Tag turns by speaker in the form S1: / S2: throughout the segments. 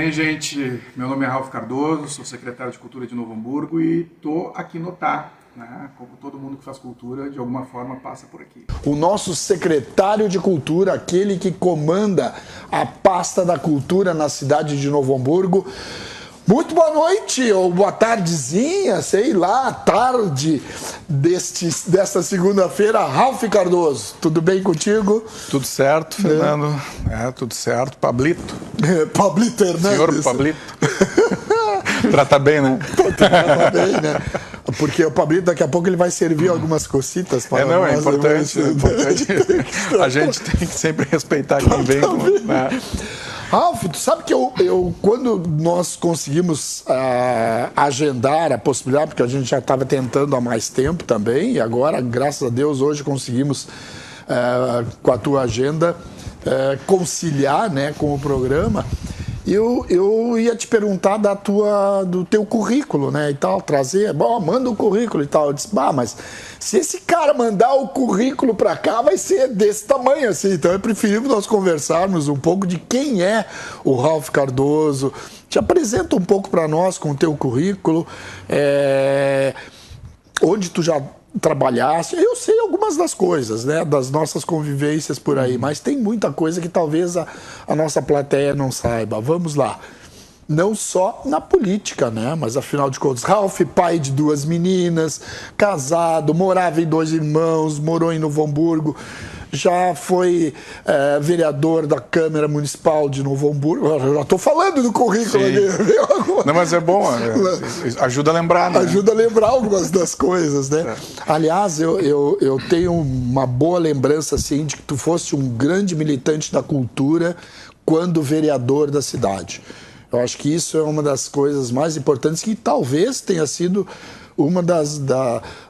S1: bem, gente? Meu nome é Ralf Cardoso, sou secretário de Cultura de Novo Hamburgo e estou aqui no TAC, né? Como todo mundo que faz cultura, de alguma forma passa por aqui.
S2: O nosso secretário de Cultura, aquele que comanda a pasta da cultura na cidade de Novo Hamburgo. Muito boa noite, ou boa tardezinha, sei lá, tarde desta segunda-feira. Ralf Cardoso, tudo bem contigo?
S1: Tudo certo, Fernando. Tudo certo. Pablito.
S2: Pablito Hernandes.
S1: Senhor Pablito. Trata bem, né?
S2: Trata bem, né? Porque o Pablito, daqui a pouco, ele vai servir algumas cocitas para nós.
S1: É importante. É importante. A gente tem que sempre respeitar quem vem.
S2: Ralf, tu sabe que quando nós conseguimos agendar a possibilidade, porque a gente já estava tentando há mais tempo também, e agora, graças a Deus, hoje conseguimos, com a tua agenda, conciliar, né, com o programa. Eu ia te perguntar do teu currículo, né, e tal, trazer, manda o currículo e tal. Eu disse, mas se esse cara mandar o currículo para cá, vai ser desse tamanho, assim. Então é preferível nós conversarmos um pouco de quem é o Ralf Cardoso. Te apresenta um pouco para nós com o teu currículo, onde tu já trabalhasse. Eu sei algumas das coisas, né, das nossas convivências por aí, mas tem muita coisa que talvez a nossa plateia não saiba. Vamos lá. Não só na política, né, mas afinal de contas, Ralf, pai de 2 meninas, casado, morava em 2 irmãos, morou em Novo Hamburgo, já foi vereador da Câmara Municipal de Novo Hamburgo. Eu já estou falando do currículo aqui.
S1: Não, mas é bom, ajuda a lembrar, né?
S2: Ajuda a lembrar algumas das coisas, né? Aliás, eu tenho uma boa lembrança, assim, de que tu fosse um grande militante da cultura quando vereador da cidade. Eu acho que isso é uma das coisas mais importantes, que talvez tenha sido uma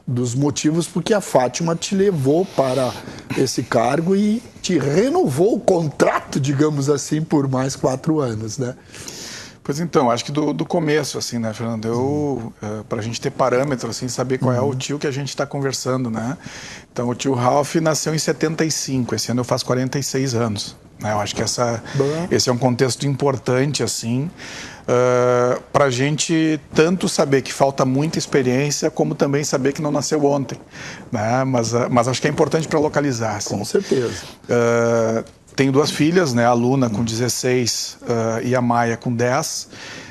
S2: dos motivos porque a Fátima te levou para esse cargo e te renovou o contrato, digamos assim, por mais 4 anos, né?
S1: Pois então, acho que do começo, assim, né, Fernando? Para a gente ter parâmetro, assim, saber qual é o tio que a gente está conversando, né? Então, o tio Ralf nasceu em 75, esse ano eu faço 46 anos. Né? Eu acho que esse é um contexto importante, assim, para a gente tanto saber que falta muita experiência, como também saber que não nasceu ontem, né? Mas acho que é importante para localizar. Assim.
S2: Com certeza.
S1: Tenho 2 filhas, né? A Luna com 16 e a Maia com 10.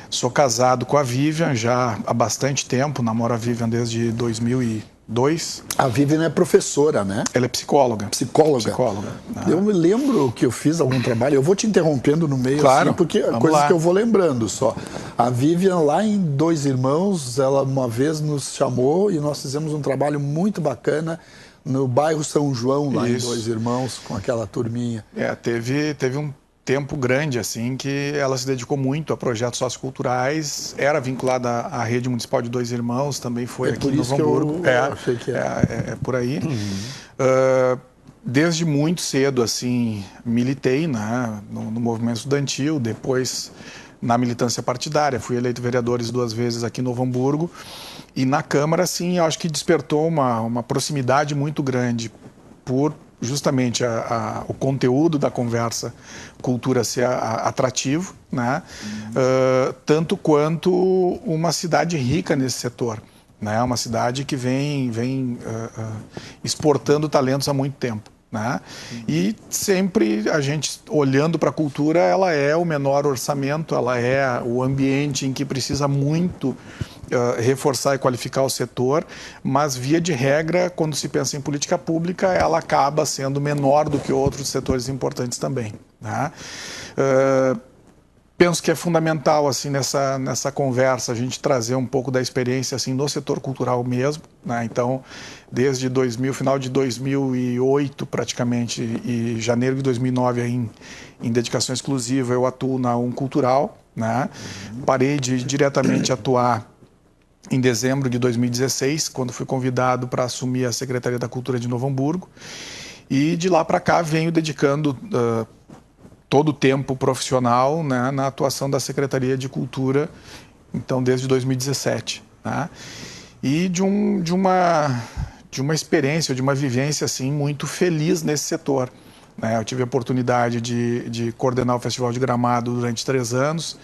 S1: Sou casado com a Vivian já há bastante tempo, namoro a Vivian desde 2002.
S2: A Vivian é professora, né?
S1: Ela é psicóloga.
S2: Psicóloga. Eu me lembro que eu fiz algum trabalho, eu vou te interrompendo no meio,
S1: claro,
S2: assim, porque coisas que eu vou lembrando só. A Vivian, lá em 2 Irmãos, ela uma vez nos chamou e nós fizemos um trabalho muito bacana no bairro São João, lá em 2 Irmãos, com aquela turminha.
S1: Teve um tempo grande, assim, que ela se dedicou muito a projetos socioculturais, era vinculada à rede municipal de 2 Irmãos, também foi aqui em Novo Hamburgo.
S2: Achei que
S1: é por aí. Desde muito cedo, assim, militei, né, no movimento estudantil, depois na militância partidária, fui eleito vereador 2 vezes aqui em Novo Hamburgo, e na Câmara, assim, eu acho que despertou uma proximidade muito grande por justamente o conteúdo da conversa, cultura ser atrativo, né? Tanto quanto uma cidade rica nesse setor, né? Uma cidade que vem exportando talentos há muito tempo. Né? E sempre a gente, olhando para a cultura, ela é o menor orçamento, ela é o ambiente em que precisa muito reforçar e qualificar o setor, mas via de regra, quando se pensa em política pública, ela acaba sendo menor do que outros setores importantes também. Né? Penso que é fundamental, assim, nessa conversa, a gente trazer um pouco da experiência, assim, no setor cultural mesmo, né? Então, desde final de 2008, praticamente, e janeiro de 2009, em dedicação exclusiva, eu atuo na Cultural, né? Parei de diretamente atuar em dezembro de 2016, quando fui convidado para assumir a Secretaria da Cultura de Novo Hamburgo, e de lá para cá venho dedicando todo o tempo profissional, né, na atuação da Secretaria de Cultura, então desde 2017, né? E de uma experiência, de uma vivência assim muito feliz nesse setor, né? Eu tive a oportunidade de coordenar o Festival de Gramado durante 3 anos.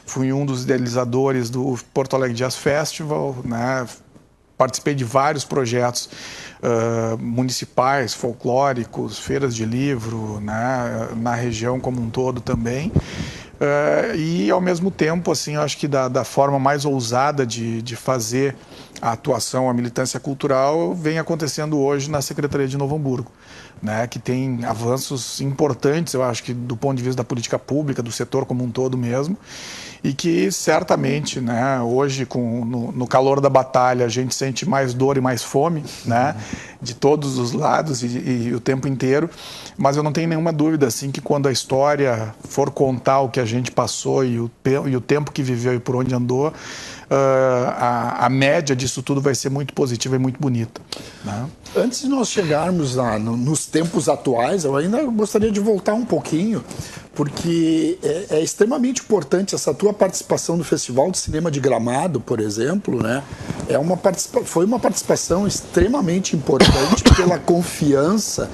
S1: Fui um dos idealizadores do Porto Alegre Jazz Festival, né? Participei de vários projetos municipais, folclóricos, feiras de livro, né? Na região como um todo também. E, ao mesmo tempo, assim, eu acho que da forma mais ousada de fazer a atuação, a militância cultural, vem acontecendo hoje na Secretaria de Novo Hamburgo, né, que tem avanços importantes, eu acho que do ponto de vista da política pública, do setor como um todo mesmo, e que certamente, né, hoje, no calor da batalha, a gente sente mais dor e mais fome, né, de todos os lados e o tempo inteiro, mas eu não tenho nenhuma dúvida assim, que quando a história for contar o que a gente passou e o tempo que viveu e por onde andou, a média disso tudo vai ser muito positiva e muito bonita, né?
S2: Antes de nós chegarmos nos tempos atuais, eu ainda gostaria de voltar um pouquinho, porque é extremamente importante essa tua participação no Festival de Cinema de Gramado, por exemplo, né? Foi uma participação extremamente importante pela confiança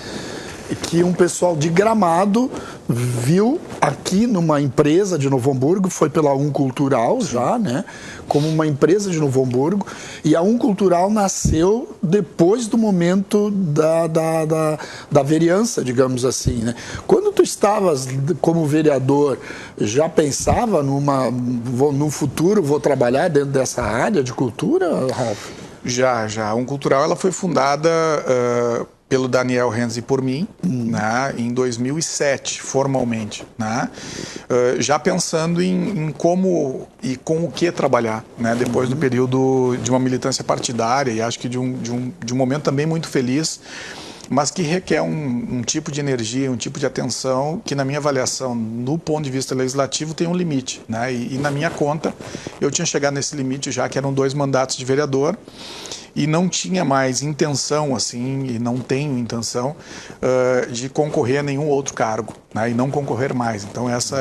S2: que um pessoal de Gramado viu aqui numa empresa de Novo Hamburgo, foi pela Cultural já, né? Como uma empresa de Novo Hamburgo, e a Cultural nasceu depois do momento da vereança, digamos assim, né? Quando tu estavas como vereador, já pensava no futuro vou trabalhar dentro dessa área de cultura, Ralf?
S1: Já. A Cultural ela foi fundada pelo Daniel Renzi e por mim, né, em 2007, formalmente, né, já pensando em como e com o que trabalhar, né, depois do período de uma militância partidária e acho que de um momento também muito feliz, mas que requer um tipo de energia, um tipo de atenção que, na minha avaliação, no ponto de vista legislativo, tem um limite, né, e na minha conta eu tinha chegado nesse limite já, que eram 2 mandatos de vereador, e não tinha mais intenção, assim, e não tenho intenção de concorrer a nenhum outro cargo, né, e não concorrer mais. Então essa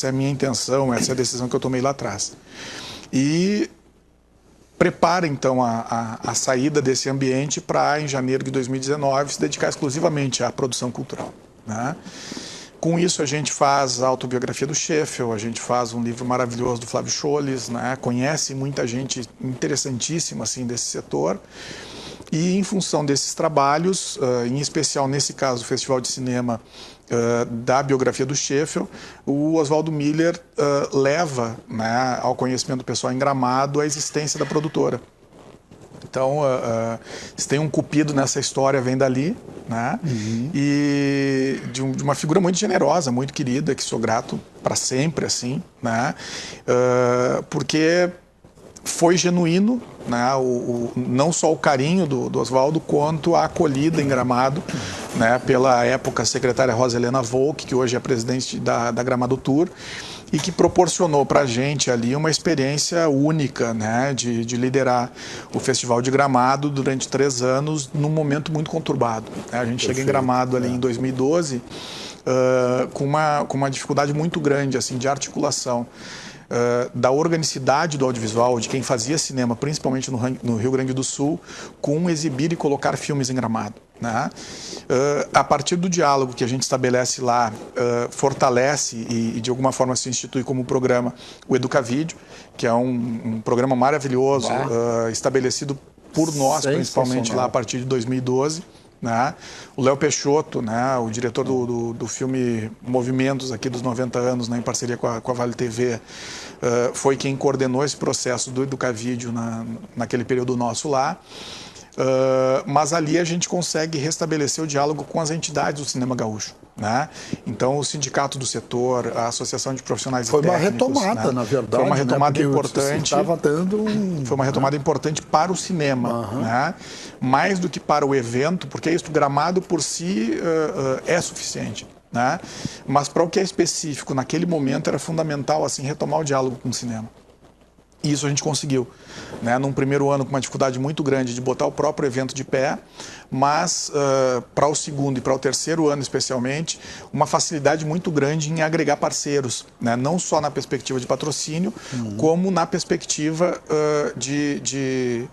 S1: é a minha intenção, essa é a decisão que eu tomei lá atrás. E prepara, então, a saída desse ambiente para, em janeiro de 2019, se dedicar exclusivamente à produção cultural, né? Com isso, a gente faz a autobiografia do Scheffel, a gente faz um livro maravilhoso do Flávio Scholes, né? Conhece muita gente interessantíssima assim, desse setor. E, em função desses trabalhos, em especial nesse caso, o Festival de Cinema da biografia do Scheffel, o Oswaldo Miller leva, né, ao conhecimento do pessoal em Gramado a existência da produtora. Então, se tem um cupido nessa história, vem dali, né? E de uma figura muito generosa, muito querida, que sou grato para sempre, assim, né? Porque foi genuíno, né? Não só o carinho do Oswaldo, quanto a acolhida em Gramado, né? Pela época secretária Rosa Helena Volk, que hoje é presidente da Gramado Tour, e que proporcionou para a gente ali uma experiência única, né, de liderar o Festival de Gramado durante 3 anos, num momento muito conturbado. A gente chega em Gramado ali em 2012 com uma dificuldade muito grande assim, de articulação da organicidade do audiovisual, de quem fazia cinema, principalmente no Rio Grande do Sul, com exibir e colocar filmes em Gramado, né? A partir do diálogo que a gente estabelece lá, fortalece e de alguma forma se institui como programa o Educavídeo, que é um programa maravilhoso, estabelecido por nós, principalmente lá a partir de 2012. Né? O Léo Peixoto, né, o diretor do filme Movimentos aqui dos 90 anos, né, em parceria com a Vale TV, foi quem coordenou esse processo do Educavídeo naquele período nosso lá. Mas ali a gente consegue restabelecer o diálogo com as entidades do cinema gaúcho, né? Então o sindicato do setor, a associação de profissionais e técnicos,
S2: foi uma retomada, né? Na verdade,
S1: foi uma retomada, né? Importante.
S2: Dando
S1: foi uma retomada importante para o cinema, né? Mais do que para o evento, porque isso, Gramado por si é suficiente, né? Mas para o que é específico naquele momento era fundamental assim retomar o diálogo com o cinema. E isso a gente conseguiu, né? Num primeiro ano com uma dificuldade muito grande de botar o próprio evento de pé, mas para o segundo e para o terceiro ano especialmente, uma facilidade muito grande em agregar parceiros, né? Não só na perspectiva de patrocínio, como na perspectiva de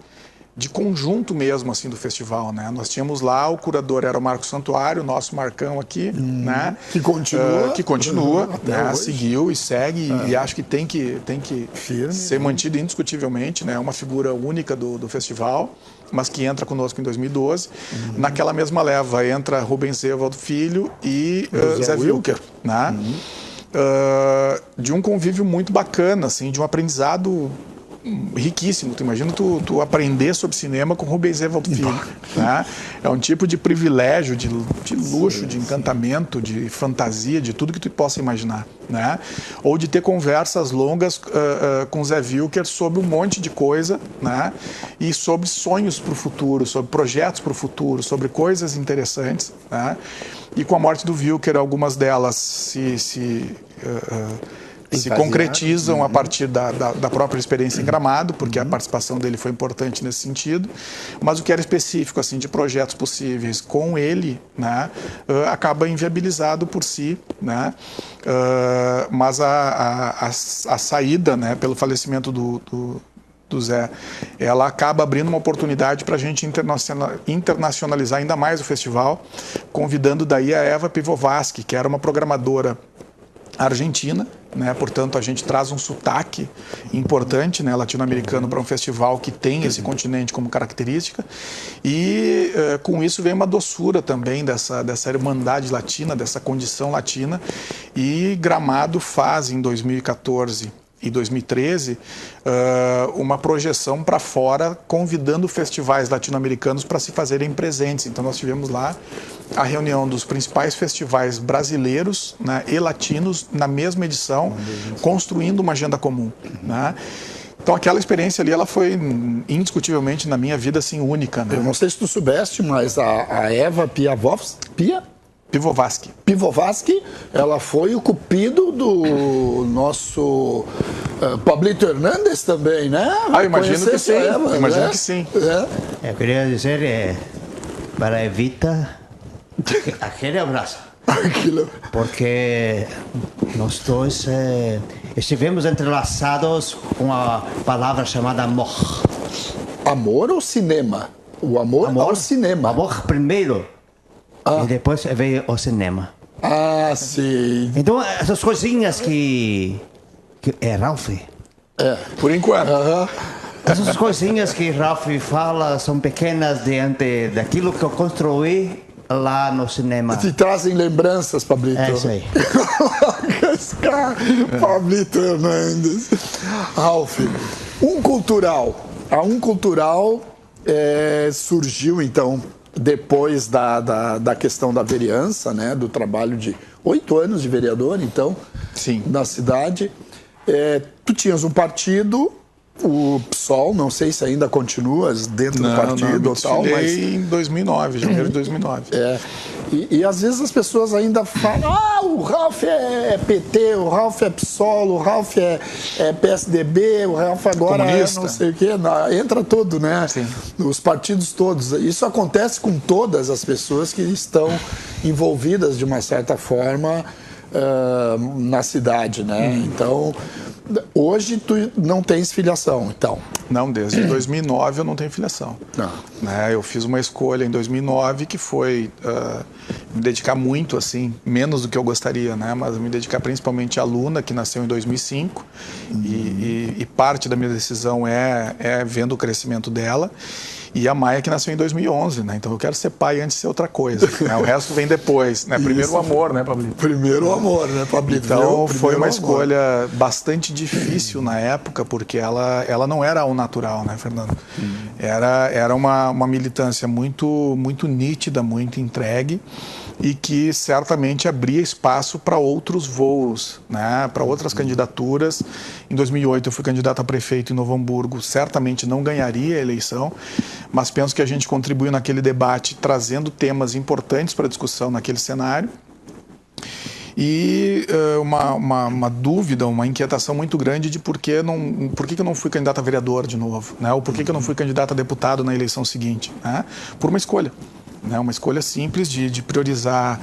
S1: de conjunto mesmo, assim, do festival, né? Nós tínhamos lá, o curador era o Marcos Santuário, nosso Marcão aqui, né?
S2: Que continua.
S1: Que continua, né?
S2: Hoje.
S1: Seguiu e segue, e acho que tem que
S2: Firme,
S1: ser mantido indiscutivelmente, né? É uma figura única do festival, mas que entra conosco em 2012. Naquela mesma leva entra Rubens Evaldo Filho e Zé Wilker, né? De um convívio muito bacana, assim, de um aprendizado riquíssimo. Tu imagina tu aprender sobre cinema com Rubens Evaldo Filho, né? É um tipo de privilégio, de luxo, de encantamento, de fantasia, de tudo que tu possa imaginar, né? Ou de ter conversas longas com Zé Wilker sobre um monte de coisa, né? E sobre sonhos para o futuro, sobre projetos para o futuro, sobre coisas interessantes, né? E com a morte do Wilker, algumas delas se concretizam a partir da própria experiência em Gramado, porque a participação dele foi importante nesse sentido, mas o que era específico assim de projetos possíveis com ele, né, acaba inviabilizado por si, né, mas a saída, né, pelo falecimento do Zé, ela acaba abrindo uma oportunidade para a gente internacionalizar ainda mais o festival, convidando daí a Eva Pivovarsky, que era uma programadora argentina, né? Portanto, a gente traz um sotaque importante, né, latino-americano para um festival que tem esse continente como característica, e com isso vem uma doçura também dessa irmandade latina, dessa condição latina, e Gramado faz em 2014 e 2013 uma projeção para fora, convidando festivais latino-americanos para se fazerem presentes. Então nós tivemos lá a reunião dos principais festivais brasileiros, né, e latinos na mesma edição, construindo uma agenda comum, né? Então aquela experiência ali, ela foi indiscutivelmente na minha vida assim única, né?
S2: Eu não sei se tu soubeste, mas a Eva Pivovarsky, ela foi o cupido do nosso Pablito Hernandes também, né?
S1: Ah, imagino que sim.
S2: Eva,
S1: imagino
S2: né?
S1: que sim.
S2: É.
S3: Eu queria dizer, para Evita, aquele abraço.
S2: Aquilo.
S3: Porque nós dois estivemos entrelaçados com a palavra chamada amor.
S2: Amor ou cinema? O amor ao cinema.
S3: Amor primeiro. E depois veio o cinema.
S2: Ah, sim.
S3: Então, essas coisinhas que Ralph.
S1: Por enquanto.
S3: Essas coisinhas que Ralph fala são pequenas diante daquilo que eu construí lá no cinema.
S2: Te trazem lembranças, Pablito.
S3: É isso aí.
S2: Pablito Hernandes. Ralph, Um Cultural surgiu, então, depois da questão da vereança, né, do trabalho de 8 anos de vereador, então,
S1: Sim.
S2: na cidade. Tu tinhas um partido, o PSOL, não sei se ainda continuas dentro do partido ou tal, mas
S1: em 2009, janeiro de 2009.
S2: E às vezes as pessoas ainda falam: o Ralph é PT, o Ralph é PSOL, o Ralph é PSDB, o Ralph agora
S1: Comunista.
S2: é não sei o quê. Entra tudo, né?
S1: Sim.
S2: Os partidos todos. Isso acontece com todas as pessoas que estão envolvidas de uma certa forma na cidade, né? Então, hoje tu não tens filiação, então.
S1: Não, desde 2009 eu não tenho filiação.
S2: Não.
S1: Né, eu fiz uma escolha em 2009 que foi me dedicar muito, assim, menos do que eu gostaria, né? Mas me dedicar principalmente à Luna, que nasceu em 2005, e parte da minha decisão é vendo o crescimento dela. E a Maia, que nasceu em 2011, né? Então eu quero ser pai antes de ser outra coisa, né? O resto vem depois, né? Primeiro o amor, né, Pablito?
S2: Primeiro o amor, né, Pablito?
S1: Então foi uma escolha bastante difícil na época, porque ela não era ao natural, né, Fernando? Era uma militância muito nítida, muito entregue, e que certamente abria espaço para outros voos, né, para outras candidaturas. Em 2008 eu fui candidato a prefeito em Novo Hamburgo, certamente não ganharia a eleição, mas penso que a gente contribuiu naquele debate trazendo temas importantes para discussão naquele cenário. E uma dúvida, uma inquietação muito grande de por que eu não fui candidato a vereador de novo, né? Ou por que eu não fui candidato a deputado na eleição seguinte, né? Por uma escolha, né? Uma escolha simples de priorizar,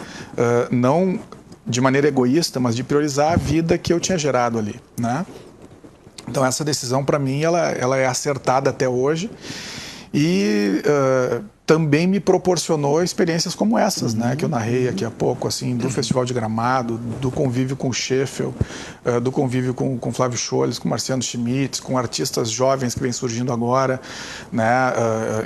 S1: não de maneira egoísta, mas de priorizar a vida que eu tinha gerado ali, né? Então essa decisão para mim ela é acertada até hoje. E também me proporcionou experiências como essas, né, que eu narrei aqui há pouco, assim, do Festival de Gramado, do convívio com o Sheffield, do convívio com Flávio Scholz, com Marciano Schmitz, com artistas jovens que vêm surgindo agora, né,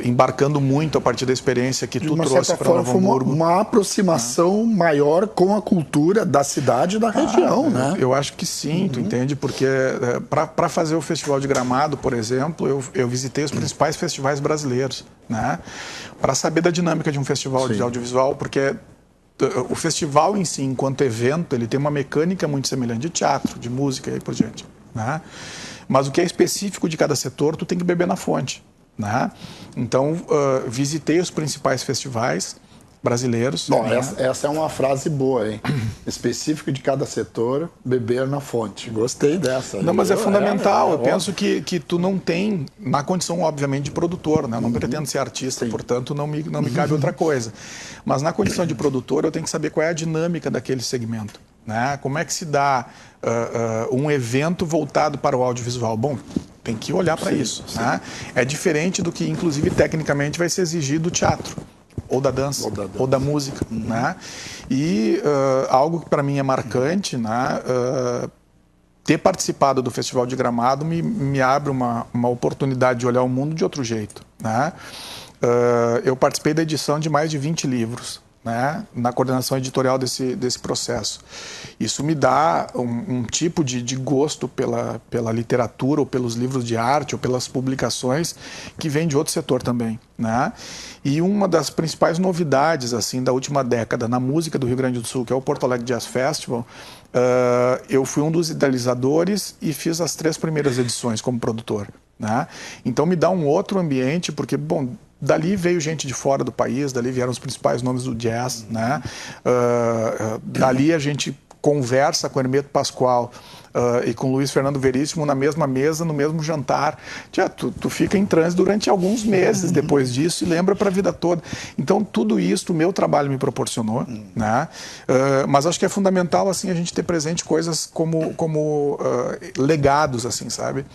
S1: embarcando muito a partir da experiência que tu trouxe para Novo Hamburgo.
S2: Uma aproximação maior com a cultura da cidade e da região, né?
S1: Eu acho que sim, tu entende? Porque para fazer o Festival de Gramado, por exemplo, eu visitei os principais festivais brasileiros, né? Para saber da dinâmica de um festival de audiovisual, porque o festival em si, enquanto evento, ele tem uma mecânica muito semelhante de teatro, de música e aí por diante, né? Mas o que é específico de cada setor, tu tem que beber na fonte, né? Então, visitei os principais festivais brasileiros.
S2: Bom, essa é uma frase boa, hein? Específico de cada setor, beber na fonte. Gostei dessa.
S1: Não, mas é fundamental. Eu penso que tu não tem, na condição, obviamente, de produtor, né? Eu não pretendo ser artista, portanto, não me cabe outra coisa. Mas na condição de produtor, eu tenho que saber qual é a dinâmica daquele segmento, né? Como é que se dá um evento voltado para o audiovisual? Bom, tem que olhar para isso, né? É diferente do que, inclusive, tecnicamente vai ser exigido do teatro. Ou da dança, ou da música, né? E algo que para mim é marcante, né? Ter participado do Festival de Gramado me abre uma oportunidade de olhar o mundo de outro jeito, né? Eu participei da edição de mais de 20 livros, né, na coordenação editorial desse processo. Isso me dá um tipo de gosto pela literatura, ou pelos livros de arte, ou pelas publicações que vem de outro setor também, né? E uma das principais novidades assim da última década na música do Rio Grande do Sul, que é o Porto Alegre Jazz Festival, eu fui um dos idealizadores e fiz as 3 primeiras edições como produtor, né? Então me dá um outro ambiente, porque, bom, dali veio gente de fora do país, dali vieram os principais nomes do jazz, né? Dali a gente conversa com Hermeto Pascoal e com Luiz Fernando Veríssimo na mesma mesa, no mesmo jantar. Tu fica em transe durante alguns meses depois disso e lembra para a vida toda. Então, tudo isso o meu trabalho me proporcionou, né? Mas acho que é fundamental assim, a gente ter presente coisas como legados, assim, sabe?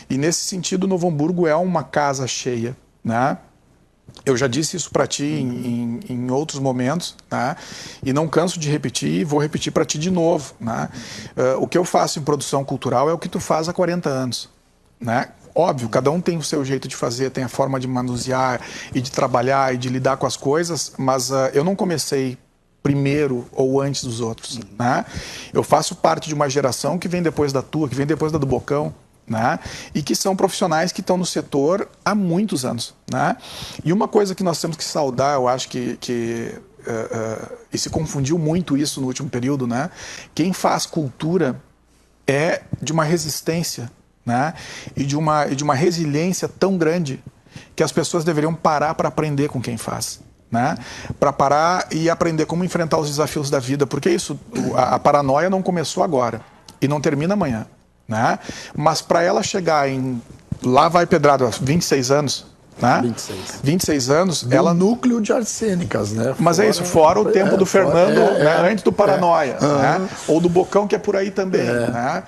S1: E nesse sentido, Novo Hamburgo é uma casa cheia, né? Eu já disse isso para ti em outros momentos, né? E não canso de repetir, vou repetir para ti de novo, né? O que eu faço em produção cultural é o que tu faz há 40 anos, né? Óbvio, cada um tem o seu jeito de fazer, tem a forma de manusear e de trabalhar e de lidar com as coisas, mas eu não comecei primeiro ou antes dos outros, né? Eu faço parte de uma geração que vem depois da tua, que vem depois da do Bocão, né? E que são profissionais que estão no setor há muitos anos, né? E uma coisa que nós temos que saudar, eu acho que e se confundiu muito isso no último período, né? Quem faz cultura é de uma resistência, né? E de uma resiliência tão grande que as pessoas deveriam parar para aprender com quem faz, né? Para parar e aprender como enfrentar os desafios da vida, porque isso, a paranoia não começou agora e não termina amanhã, né? Mas para ela chegar lá vai pedrada, 26 anos, né? 26 anos, ela
S2: núcleo de arsênicas, né?
S1: Mas é isso, fora o tempo do Fernando, né? Antes do Paranoia, né? Ou do Bocão, que é por aí também, né?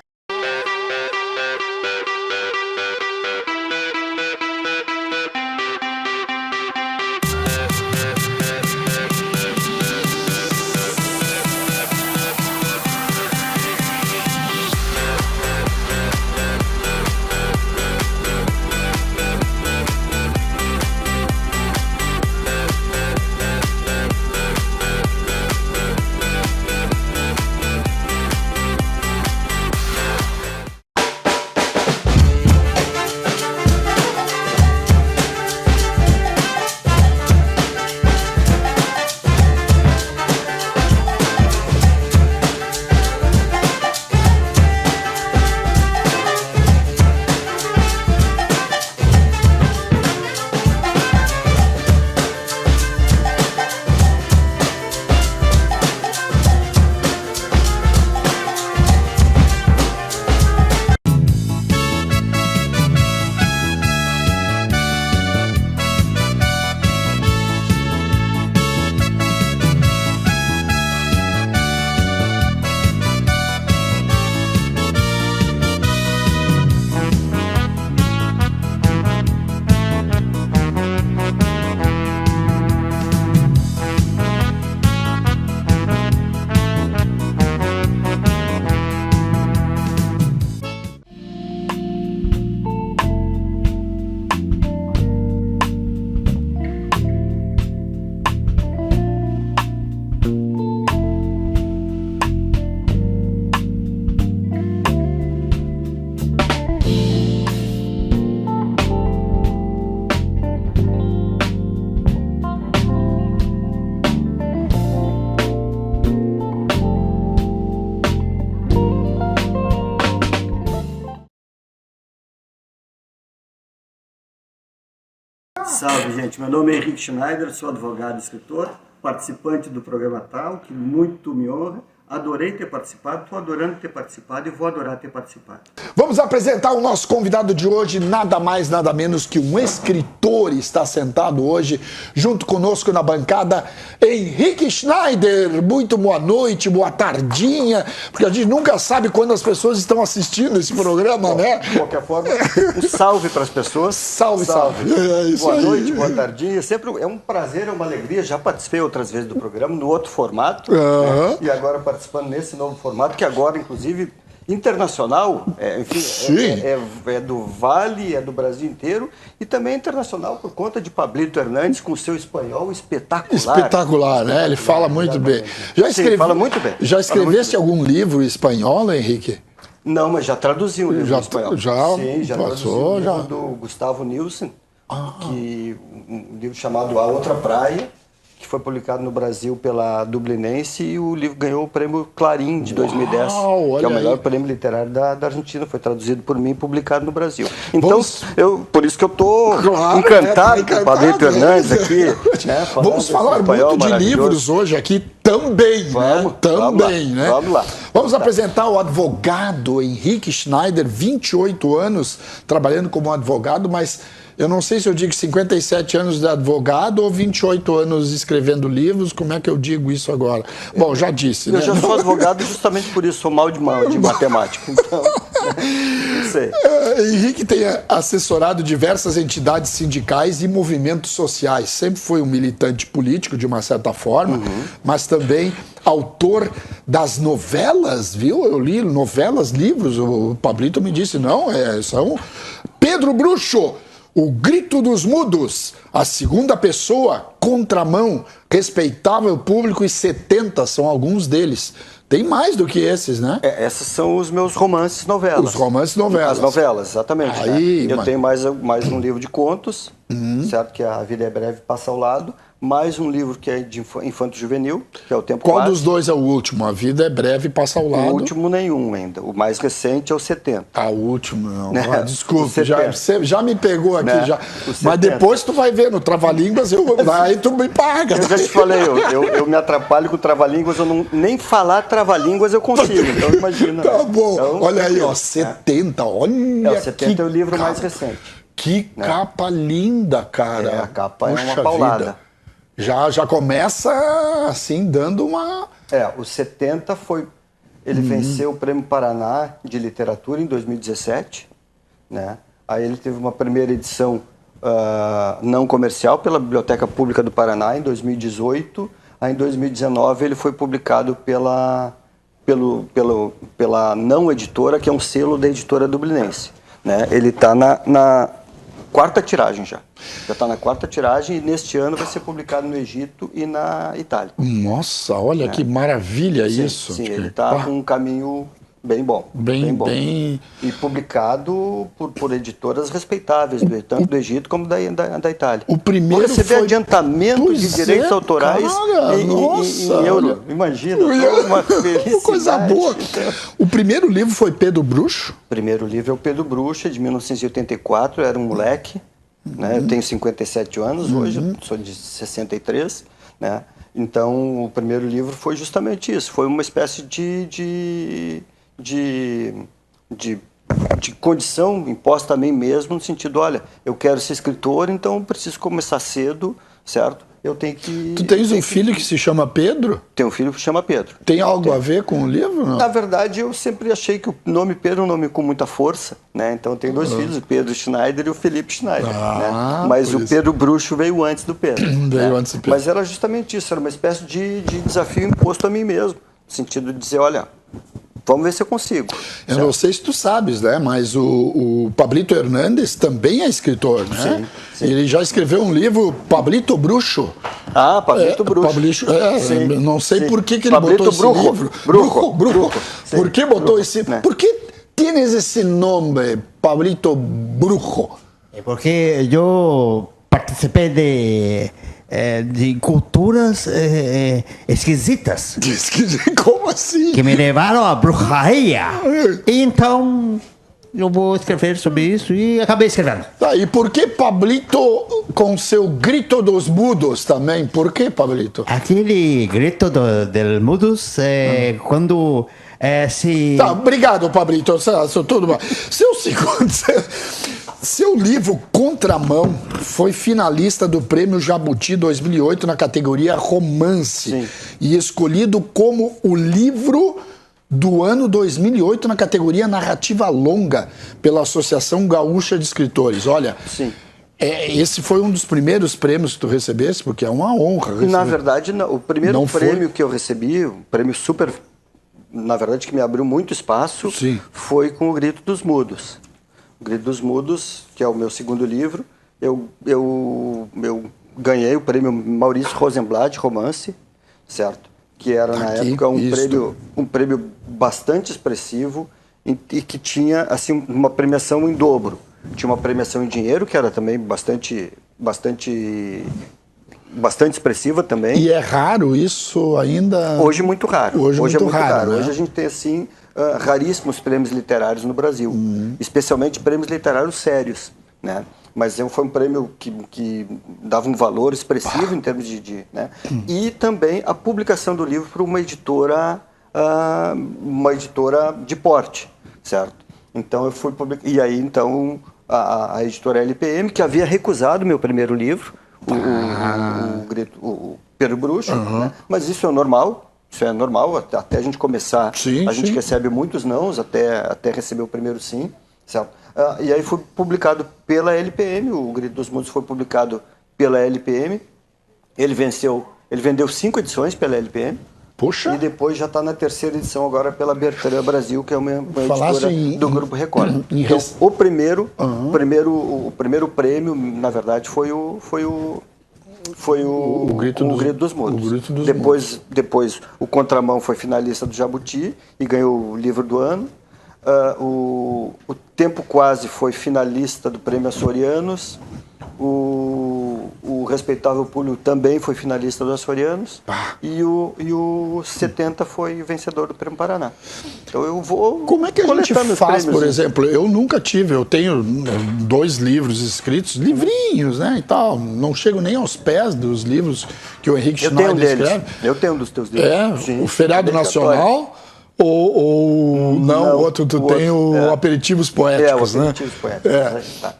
S4: Salve, gente. Meu nome é Henrique Schneider, sou advogado e escritor, participante do programa Tal, que muito me honra. Adorei ter participado, estou adorando ter participado e vou adorar ter participado.
S2: Vamos apresentar o nosso convidado de hoje, nada mais, nada menos que um escritor está sentado hoje junto conosco na bancada, Henrique Schneider. Muito boa noite, boa tardinha, porque a gente nunca sabe quando as pessoas estão assistindo esse programa, né?
S4: De qualquer forma, um salve para as pessoas.
S2: Salve. É isso
S4: boa
S2: aí.
S4: noite, boa tardinha. Sempre é um prazer, é uma alegria. Já participei outras vezes do programa, no outro formato, né? E agora participando nesse novo formato, que agora, inclusive, internacional, é do Vale, é do Brasil inteiro, e também internacional por conta de Pablito Hernandes com seu espanhol espetacular.
S2: Espetacular, né? Ele fala muito bem.
S4: Fala muito bem.
S2: Já escreveste algum livro espanhol, Henrique?
S4: Não, mas já traduzi um livro espanhol.
S2: Já
S4: traduzi um livro do Gustavo Nilsson, um livro chamado A Outra Praia, que foi publicado no Brasil pela Dublinense, e o livro ganhou o prêmio Clarim de 2010, que é o melhor prêmio literário da Argentina. Foi traduzido por mim e publicado no Brasil. Então, por isso que eu estou encantado com o Pablito Hernandes aqui. Né,
S2: vamos falar muito de livros hoje aqui também,
S4: Vamos lá.
S2: Vamos apresentar o advogado Henrique Schneider, 28 anos trabalhando como advogado, mas eu não sei se eu digo 57 anos de advogado ou 28 anos escrevendo livros. Como é que eu digo isso agora? Bom, já disse.
S4: Eu já sou advogado justamente por isso, sou mal de matemática. Então, não sei.
S2: Henrique tem assessorado diversas entidades sindicais e movimentos sociais. Sempre foi um militante político, de uma certa forma, mas também autor das novelas, viu? Eu li novelas, livros. O Pablito me disse, não, são Pedro Bruxo, O Grito dos Mudos, A Segunda Pessoa, Contramão, Respeitável Público e 70 são alguns deles. Tem mais do que esses, né?
S4: Esses são os meus romances novelas.
S2: Os romances novelas.
S4: As novelas, exatamente.
S2: Aí,
S4: Eu tenho mais um livro de contos, certo? Que é A Vida é Breve, Passa ao Lado. Mais um livro que é de infanto-juvenil, que é O Tempo
S2: Qual
S4: Quase.
S2: dos dois é o último? A Vida é Breve, Passa ao Lado.
S4: O último nenhum ainda. O mais recente é o 70.
S2: O último, não.
S4: Né?
S2: Desculpe, já me pegou aqui.
S4: Né?
S2: Já. Mas depois tu vai ver, no Trava-Línguas, aí tu me paga.
S4: Eu já te falei, eu me atrapalho com trava-línguas, nem falar trava-línguas eu consigo, então imagina.
S2: Tá
S4: né?
S2: bom,
S4: Então,
S2: olha aí, 70, olha
S4: o 70 é o livro mais recente.
S2: Que capa linda, cara.
S4: A capa
S2: Puxa
S4: é uma paulada.
S2: Vida. Já começa assim, dando uma...
S4: O 70 foi... Ele venceu o Prêmio Paraná de Literatura em 2017, né? Aí ele teve uma primeira edição não comercial pela Biblioteca Pública do Paraná em 2018. Aí em 2019 ele foi publicado pela Não Editora, que é um selo da editora dublinense, né? Ele está na quarta tiragem já. Já está na quarta tiragem e neste ano vai ser publicado no Egito e na Itália.
S2: Nossa, olha que maravilha isso.
S4: Sim, ele está com um caminho bem bom. Bem bom. E publicado por editoras respeitáveis, tanto do Egito como da Itália.
S2: O primeiro
S4: Vou receber
S2: foi...
S4: adiantamento de direitos autorais em euro. Imagina, uma felicidade.
S2: Coisa boa. O primeiro livro foi Pedro Bruxo?
S4: O primeiro livro é o Pedro Bruxo, de 1984, eu era um moleque. Né? Eu tenho 57 anos hoje, eu sou de 63, né? Então o primeiro livro foi justamente isso, foi uma espécie de condição imposta a mim mesmo, no sentido, olha, eu quero ser escritor, então eu preciso começar cedo, certo? Eu tenho que...
S2: Tu tens um filho que se chama Pedro?
S4: Tem um filho que se chama Pedro.
S2: Tem algo a ver com o livro, não?
S4: Na verdade, eu sempre achei que o nome Pedro é um nome com muita força, né? Então eu tenho dois filhos, o Pedro Schneider e o Felipe Schneider, né? Mas o Pedro Bruxo veio antes do Pedro.
S2: Veio antes do Pedro.
S4: Mas era justamente isso, era uma espécie de desafio imposto a mim mesmo, no sentido de dizer, olha, vamos ver se eu consigo.
S2: Eu não sei se tu sabes, né? Mas o Pablito Hernandes também é escritor, né? Sim. Ele já escreveu um livro, Pablito Bruxo.
S4: Pablito Bruxo.
S2: Não sei por que ele
S4: Pablito
S2: botou esse livro. Bruxo. Por que botou esse...
S4: Né?
S2: Por que tienes esse nome, Pablito Bruxo?
S3: Porque eu participei de culturas esquisitas.
S2: Como assim?
S3: Que me levaram à bruxaria. Então, eu vou escrever sobre isso e acabei escrevendo.
S2: Tá, e por que Pablito com seu grito dos mudos também? Por que, Pablito?
S3: Aquele grito del mudos é quando se...
S2: Tá, obrigado, Pablito. Tudo bem. Seu livro Contramão foi finalista do Prêmio Jabuti 2008 na categoria Romance.
S4: Sim.
S2: E escolhido como o livro do ano 2008 na categoria Narrativa Longa pela Associação Gaúcha de Escritores. Olha,
S4: Sim.
S2: Esse foi um dos primeiros prêmios que tu recebeste, porque é uma honra receber.
S4: Na verdade, o primeiro
S2: Não foi?
S4: prêmio que eu recebi, um prêmio super, na verdade, que me abriu muito espaço,
S2: Sim.
S4: foi com o Grito dos Mudos. O Grito dos Mudos, que é o meu segundo livro, eu ganhei o prêmio Maurício Rosenblatt Romance, certo? Que era, na
S2: Aqui,
S4: época,
S2: isto.
S4: um prêmio bastante expressivo e que tinha, assim, uma premiação em dobro. Tinha uma premiação em dinheiro, que era também bastante expressiva também.
S2: E é raro isso ainda?
S4: Hoje muito raro.
S2: Hoje é muito raro, né?
S4: Hoje a gente tem, assim, raríssimos prêmios literários no Brasil. Especialmente prêmios literários sérios, né? Mas foi um prêmio que dava um valor expressivo em termos né? E também a publicação do livro por uma editora de porte, certo? Então eu fui publicar. E aí, então, a editora LPM, que havia recusado meu primeiro livro, o Pedro Bruxo, né? Mas isso é normal. Isso é normal, até a gente começar,
S2: Sim,
S4: a gente
S2: sim.
S4: recebe muitos nãos até receber o primeiro sim, certo? E aí foi publicado pela LPM, o Grito dos Mundos foi publicado pela LPM, ele vendeu 5 edições pela LPM,
S2: Puxa.
S4: e depois já está na terceira edição agora pela Bertrand Brasil, que é uma
S2: Falasse
S4: editora do Grupo Record.
S2: em
S4: Então,
S2: res-
S4: o primeiro prêmio, na verdade, foi o
S2: Grito
S4: dos Mudos.
S2: o Grito dos
S4: Depois o Contramão foi finalista do Jabuti e ganhou o livro do ano. O Tempo Quase foi finalista do Prêmio Açorianos. O Respeitável Púlio também foi finalista do Açorianos. E o 70 foi vencedor do Prêmio Paraná. Então eu vou.
S2: Como é que a gente
S4: coletando os
S2: faz,
S4: prêmios,
S2: por
S4: né?
S2: exemplo? Eu nunca tive, eu tenho 2 livros escritos, livrinhos, né, e tal. Não chego nem aos pés dos livros que o Henrique
S4: Eu tenho um
S2: Schneider
S4: deles.
S2: escreve.
S4: Eu tenho um dos teus livros. Sim.
S2: O Feriado
S4: Dedicatória.
S2: Nacional ou não, o outro tu tem o Aperitivos Poéticos,
S4: o
S2: né?
S4: Aperitivos Poéticos, tá.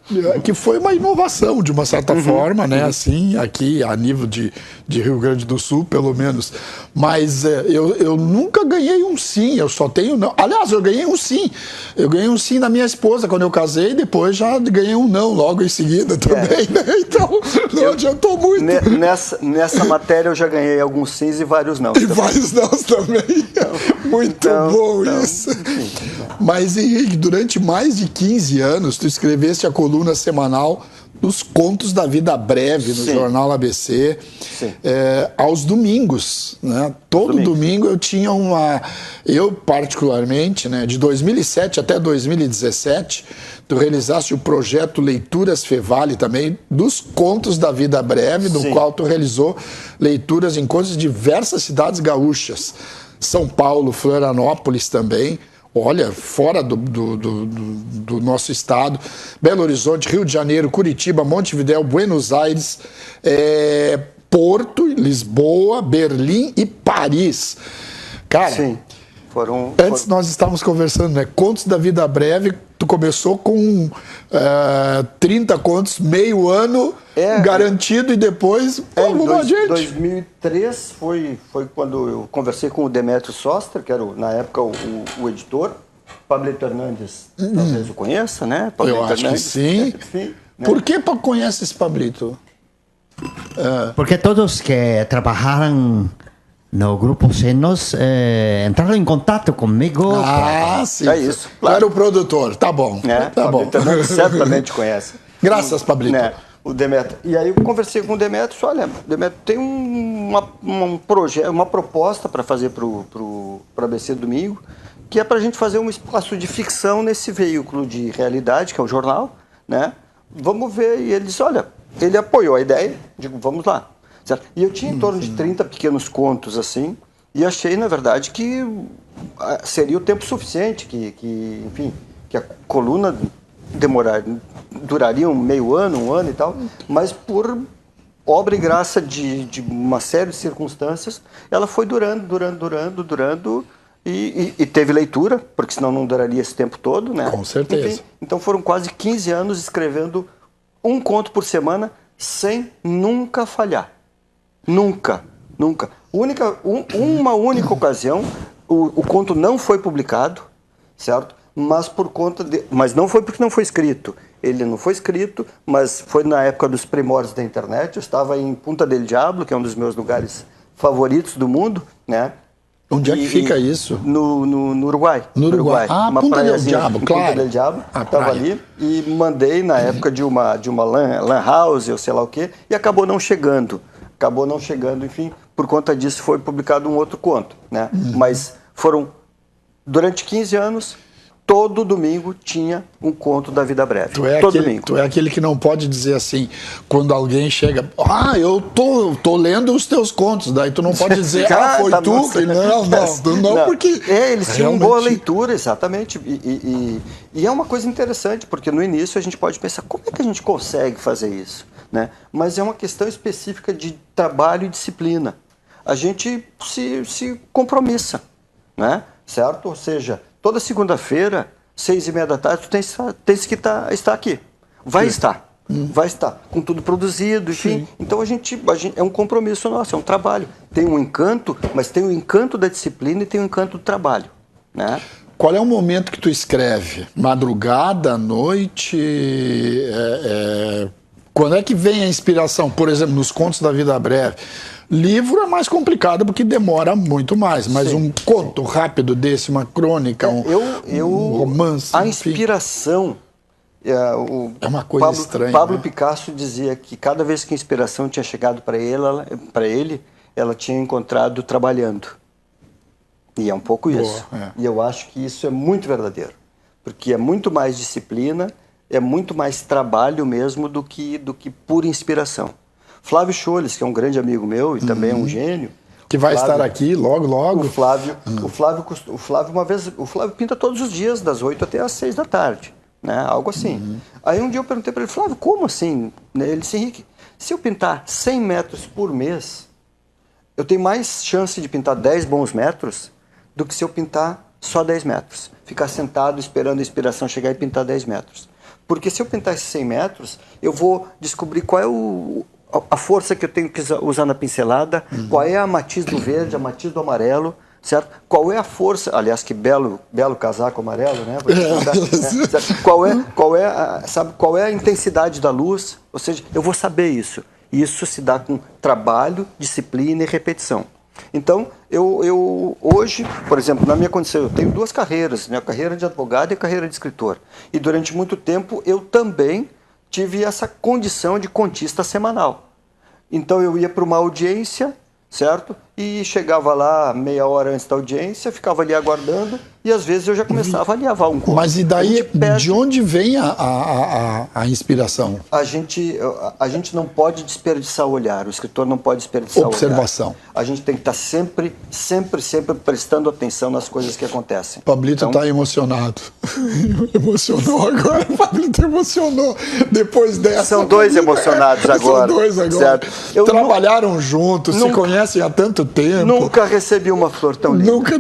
S2: Que foi uma inovação, de uma certa forma, né? Assim, aqui a nível de Rio Grande do Sul, pelo menos. Mas eu nunca ganhei um sim, eu só tenho não. Aliás, eu ganhei um sim. Eu ganhei um sim da minha esposa quando eu casei, e depois já ganhei um não logo em seguida também, né? Então, não adiantou muito.
S4: Nessa matéria eu já ganhei alguns sims e vários não.
S2: E vários nãos também. Muito bom isso. Mas, Henrique, durante mais de 15 anos, tu escreveste a coluna semanal dos Contos da Vida Breve no jornal ABC, aos domingos, né? Todo domingo eu tinha eu particularmente, né, de 2007 até 2017, tu realizaste o projeto Leituras Fevale também, dos Contos da Vida Breve, no qual tu realizou leituras em contos de diversas cidades gaúchas, São Paulo, Florianópolis também. Olha, fora do nosso estado, Belo Horizonte, Rio de Janeiro, Curitiba, Montevidéu, Buenos Aires, Porto, Lisboa, Berlim e Paris. Cara, antes nós estávamos conversando, né? Contos da Vida Breve, tu começou com 30 contos, meio ano garantido e depois...
S4: Em 2003 foi quando eu conversei com o Demetrio Soster, que era na época o editor. Pablito Hernandes, talvez o conheça, né? Pablito
S2: Eu acho
S4: Hernandes,
S2: que sim.
S4: Né?
S2: Por que conhece esse Pablito?
S3: Porque todos que trabalharam no Grupo Senos entraram em contato comigo.
S2: Sim.
S4: É isso.
S2: Claro. Era o produtor, tá bom. Tá bom.
S4: Pablito Hernandes certamente conhece.
S2: Graças, Pablito.
S4: Né? O Demetrio. E aí eu conversei com o Demetrio, olha, Demetrio, tem um projeto, uma proposta para fazer para ABC Domingo, que é para a gente fazer um espaço de ficção nesse veículo de realidade, que é o jornal, né? Vamos ver. E ele disse, olha, ele apoiou a ideia, digo, vamos lá. Certo? E eu tinha em torno de 30 pequenos contos, assim, e achei, na verdade, que seria o tempo suficiente, que que a coluna duraria meio ano, um ano e tal, mas por obra e graça de uma série de circunstâncias, ela foi durando e teve leitura, porque senão não duraria esse tempo todo, né?
S2: Com certeza.
S4: Enfim, então foram quase 15 anos escrevendo um conto por semana sem nunca falhar. Nunca. Uma única ocasião, o conto não foi publicado, certo? Mas não foi porque não foi escrito. Ele não foi escrito, mas foi na época dos primórdios da internet. Eu estava em Punta del Diablo, que é um dos meus lugares favoritos do mundo, né?
S2: Onde é que fica isso?
S4: No Uruguai.
S2: No Uruguai.
S4: Uma
S2: Punta del
S4: praiazinha,
S2: Diablo, claro.
S4: Punta del Diablo. Estava ali e mandei na época de uma lan house, ou sei lá o quê, e acabou não chegando. Enfim, por conta disso foi publicado um outro conto, né? Mas foram, durante 15 anos, todo domingo tinha um conto da Vida Breve.
S2: Tu é aquele que não pode dizer assim, quando alguém chega, eu tô lendo os teus contos, daí tu não pode dizer, foi
S4: tá
S2: tu? Não, porque...
S4: eles tinham boa leitura, exatamente, e é uma coisa interessante, porque no início a gente pode pensar, como é que a gente consegue fazer isso? Né? Mas é uma questão específica de trabalho e disciplina. A gente se compromissa, né? Certo? Ou seja, toda segunda-feira, 6:30 da tarde, tu tens que estar aqui. Vai estar, com tudo produzido, enfim. Sim. Então a gente é um compromisso nosso, é um trabalho. Tem um encanto, mas tem o encanto da disciplina e tem o encanto do trabalho, né?
S2: Qual é o momento que tu escreve? Madrugada, noite? Quando é que vem a inspiração? Por exemplo, nos contos da Vida Breve. Livro é mais complicado porque demora muito mais, mas um conto rápido desse, uma crônica, um romance...
S4: A inspiração...
S2: É uma coisa estranha.
S4: Pablo
S2: né?
S4: Picasso dizia que cada vez que a inspiração tinha chegado para ele, ela tinha encontrado trabalhando. E é um pouco isso. E eu acho que isso é muito verdadeiro. Porque é muito mais disciplina, é muito mais trabalho mesmo do que pura inspiração. Flávio Scholes, que é um grande amigo meu e também é um gênio.
S2: Que vai estar aqui logo.
S4: O Flávio pinta todos os dias, das 8 até às 6 da tarde. Né? Algo assim. Aí um dia eu perguntei para ele, Flávio, como assim? Ele disse, Henrique, se eu pintar 100 metros por mês, eu tenho mais chance de pintar 10 bons metros do que se eu pintar só 10 metros. Ficar sentado esperando a inspiração chegar e pintar 10 metros. Porque se eu pintar esses 100 metros, eu vou descobrir qual é a força que eu tenho que usar na pincelada, qual é a matiz do verde, a matiz do amarelo, certo? Qual é a força, aliás, que belo casaco amarelo, né? Qual é a intensidade da luz? Ou seja, eu vou saber isso. Isso se dá com trabalho, disciplina e repetição. Então, eu hoje, por exemplo, na minha condição, eu tenho 2 carreiras, né? A carreira de advogado e a carreira de escritor. E durante muito tempo eu também tive essa condição de contista semanal. Então eu ia para uma audiência, certo? E chegava lá meia hora antes da audiência, ficava ali aguardando e às vezes eu já começava a liavar um conto.
S2: Mas e daí, de onde vem a inspiração?
S4: A gente não pode desperdiçar o olhar, o escritor não pode desperdiçar
S2: observação.
S4: O olhar. A gente tem que estar sempre prestando atenção nas coisas que acontecem.
S2: Pablito está emocionado. Emocionou agora, Pablito emocionou. Depois dessa...
S4: São 2 emocionados agora.
S2: São 2 agora.
S4: Certo?
S2: Trabalharam juntos, se conhecem há tanto tempo.
S4: Nunca recebi uma flor tão linda.
S2: Nunca.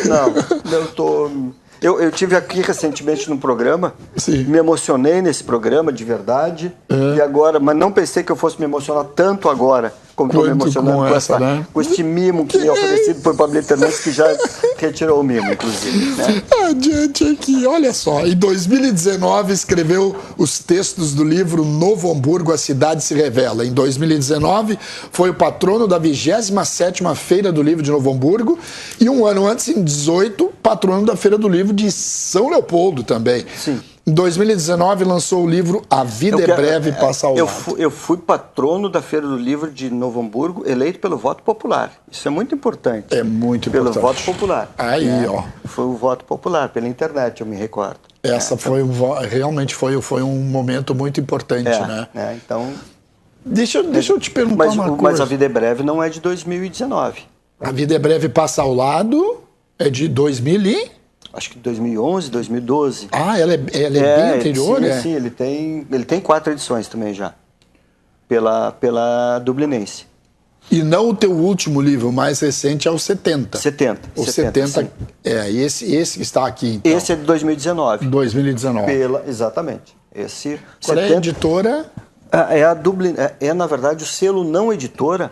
S4: Não, eu tive aqui recentemente num programa, me emocionei nesse programa de verdade, e agora, mas não pensei que eu fosse me emocionar tanto agora, como estou me emocionando com este mimo que me é oferecido por Pablo Hernandes, que já retirou o mimo, inclusive. Né?
S2: Adiante aqui, olha só, em 2019 escreveu os textos do livro Novo Hamburgo, a cidade se revela. Em 2019 foi o patrono da 27ª Feira do Livro de Novo Hamburgo e um ano antes, em 18, patrono da Feira do Livro de São Leopoldo também.
S4: Sim.
S2: Em 2019 lançou o livro A Vida é Breve, Passa ao Lado.
S4: Eu fui patrono da Feira do Livro de Novo Hamburgo, eleito pelo voto popular. Isso é muito importante.
S2: É muito importante.
S4: Pelo voto popular.
S2: Aí, ó.
S4: Foi o voto popular, pela internet, eu me recordo.
S2: Essa realmente foi um momento muito importante, né?
S4: Então...
S2: Deixa eu te perguntar uma coisa.
S4: Mas A Vida é Breve não é de 2019.
S2: A Vida é Breve, Passa ao Lado é de 2000 e...
S4: acho que 2011, 2012.
S2: Ah, ela é bem anterior,
S4: sim,
S2: né?
S4: Sim, ele tem 4 edições também já, pela Dublinense.
S2: E não o teu último livro, o mais recente, é o 70.
S4: 70.
S2: O 70
S4: sim.
S2: esse que está aqui, então.
S4: Esse é de 2019.
S2: 2019.
S4: Exatamente. Esse
S2: Qual é a editora?
S4: É, na verdade, o selo não editora,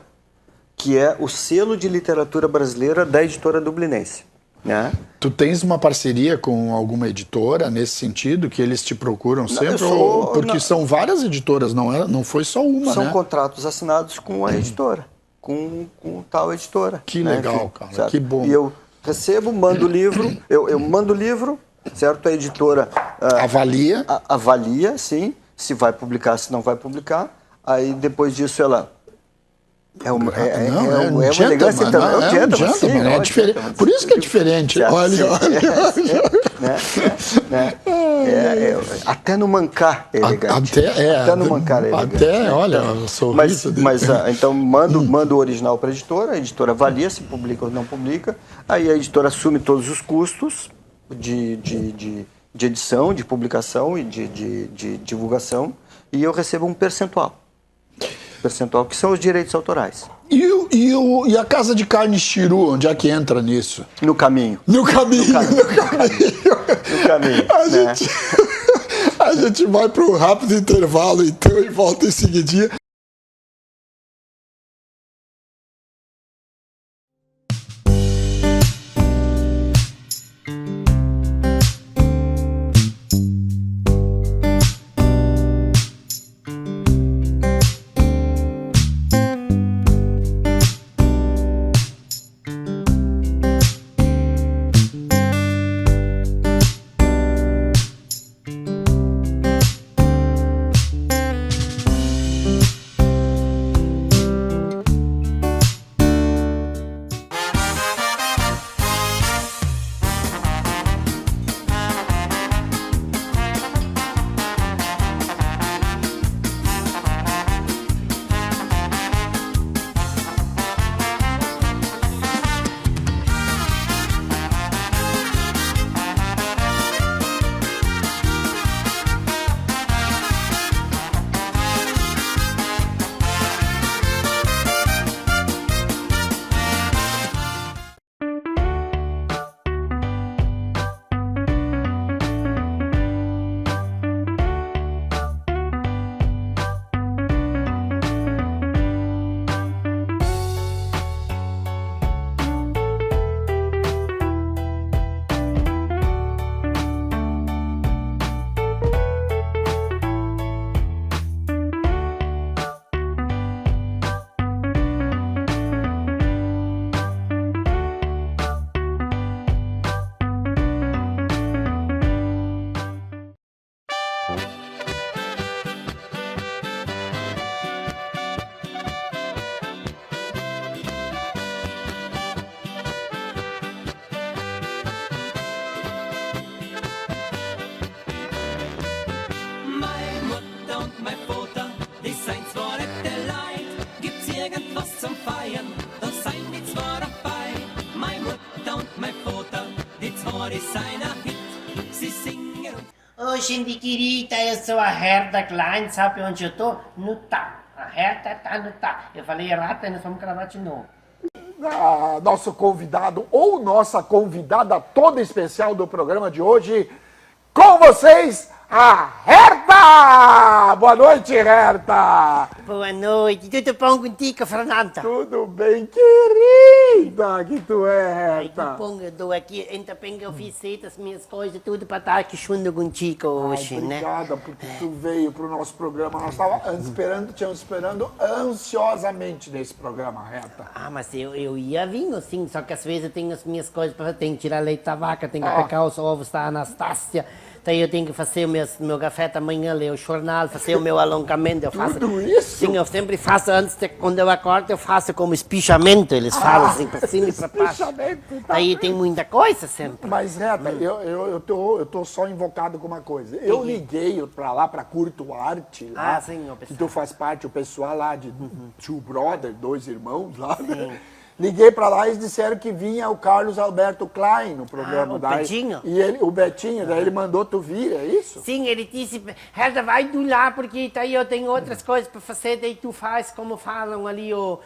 S4: que é o selo de literatura brasileira da editora Dublinense. Né?
S2: Tu tens uma parceria com alguma editora nesse sentido, que eles te procuram sempre? Porque são várias editoras, não foi só uma,
S4: São
S2: né?
S4: contratos assinados com a editora, com tal editora.
S2: Que
S4: né?
S2: legal, cara,
S4: certo?
S2: que bom.
S4: E eu recebo, mando o livro, eu mando o livro, certo? A editora avalia, sim, se vai publicar, se não vai publicar. Aí depois disso ela... É uma elegância também.
S2: É um gentleman, é diferente. Por isso que é diferente. Olha.
S4: Até no mancar é elegante. Até no mancar é elegante.
S2: Até, olha, o sorriso dele.
S4: Então, mando o original para a editora avalia se publica ou não publica, aí a editora assume todos os custos de edição, de publicação e de divulgação, e eu recebo um percentual que são os direitos autorais.
S2: E a Casa de Carne Chiru, onde é que entra nisso?
S4: No caminho.
S2: No caminho. A gente vai para um rápido intervalo, então, e volta em seguidinha.
S5: Ô, gente querida, eu sou a Herta Klein, sabe onde eu tô? No tá. A Herta tá no tá. Eu falei errado, nós vamos gravar de novo.
S2: Nosso convidado ou nossa convidada toda especial do programa de hoje, com vocês, a Herta! Boa noite, Herta!
S5: Boa noite, tudo bom contigo, Fernanda?
S2: Tudo bem, querida, que tu é,
S5: Ai,
S2: Herta?
S5: que bom, eu tô aqui, ainda bem que eu fiz as minhas coisas, tudo pra estar aqui junto contigo hoje, né?
S2: Obrigada porque tu veio pro nosso programa, nós estávamos esperando ansiosamente nesse programa, Herta.
S5: Ah, mas eu ia vir, sim, só que às vezes eu tenho as minhas coisas pra fazer, tenho que tirar leite da vaca, tenho que pegar os ovos da Anastácia, daí eu tenho que fazer meu café da manhã, ler o jornal, fazer o meu alongamento, eu faço...
S2: Tudo isso?
S5: Sim, eu sempre faço antes, quando eu acordo, eu faço como espichamento, eles falam assim, pra cima e pra baixo.
S2: Tá.
S5: Daí tem muita coisa sempre.
S2: Mas, Herta, eu tô só invocado com uma coisa. Eu liguei pra lá, pra Curto Arte, lá,
S5: sim, o
S2: que tu faz parte, o pessoal lá de Two Brothers, 2 irmãos lá, né? Liguei para lá e eles disseram que vinha o Carlos Alberto Klein no programa.
S5: O Betinho?
S2: E o Betinho, daí ele mandou tu vir, é isso?
S5: Sim, ele disse, Herda, vai tu lá, porque daí eu tenho outras coisas para fazer, daí tu faz como falam ali o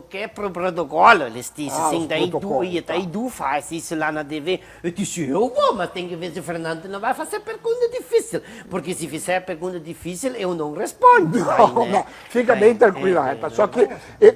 S5: que é pro protocolo, eles dizem assim, daí tu ia, daí tu faz isso lá na TV. Eu disse, eu vou, mas tem que ver se o Fernando não vai fazer pergunta difícil, porque se fizer pergunta difícil, eu não respondo.
S2: Não, fica bem tranquila, Reta. Só que,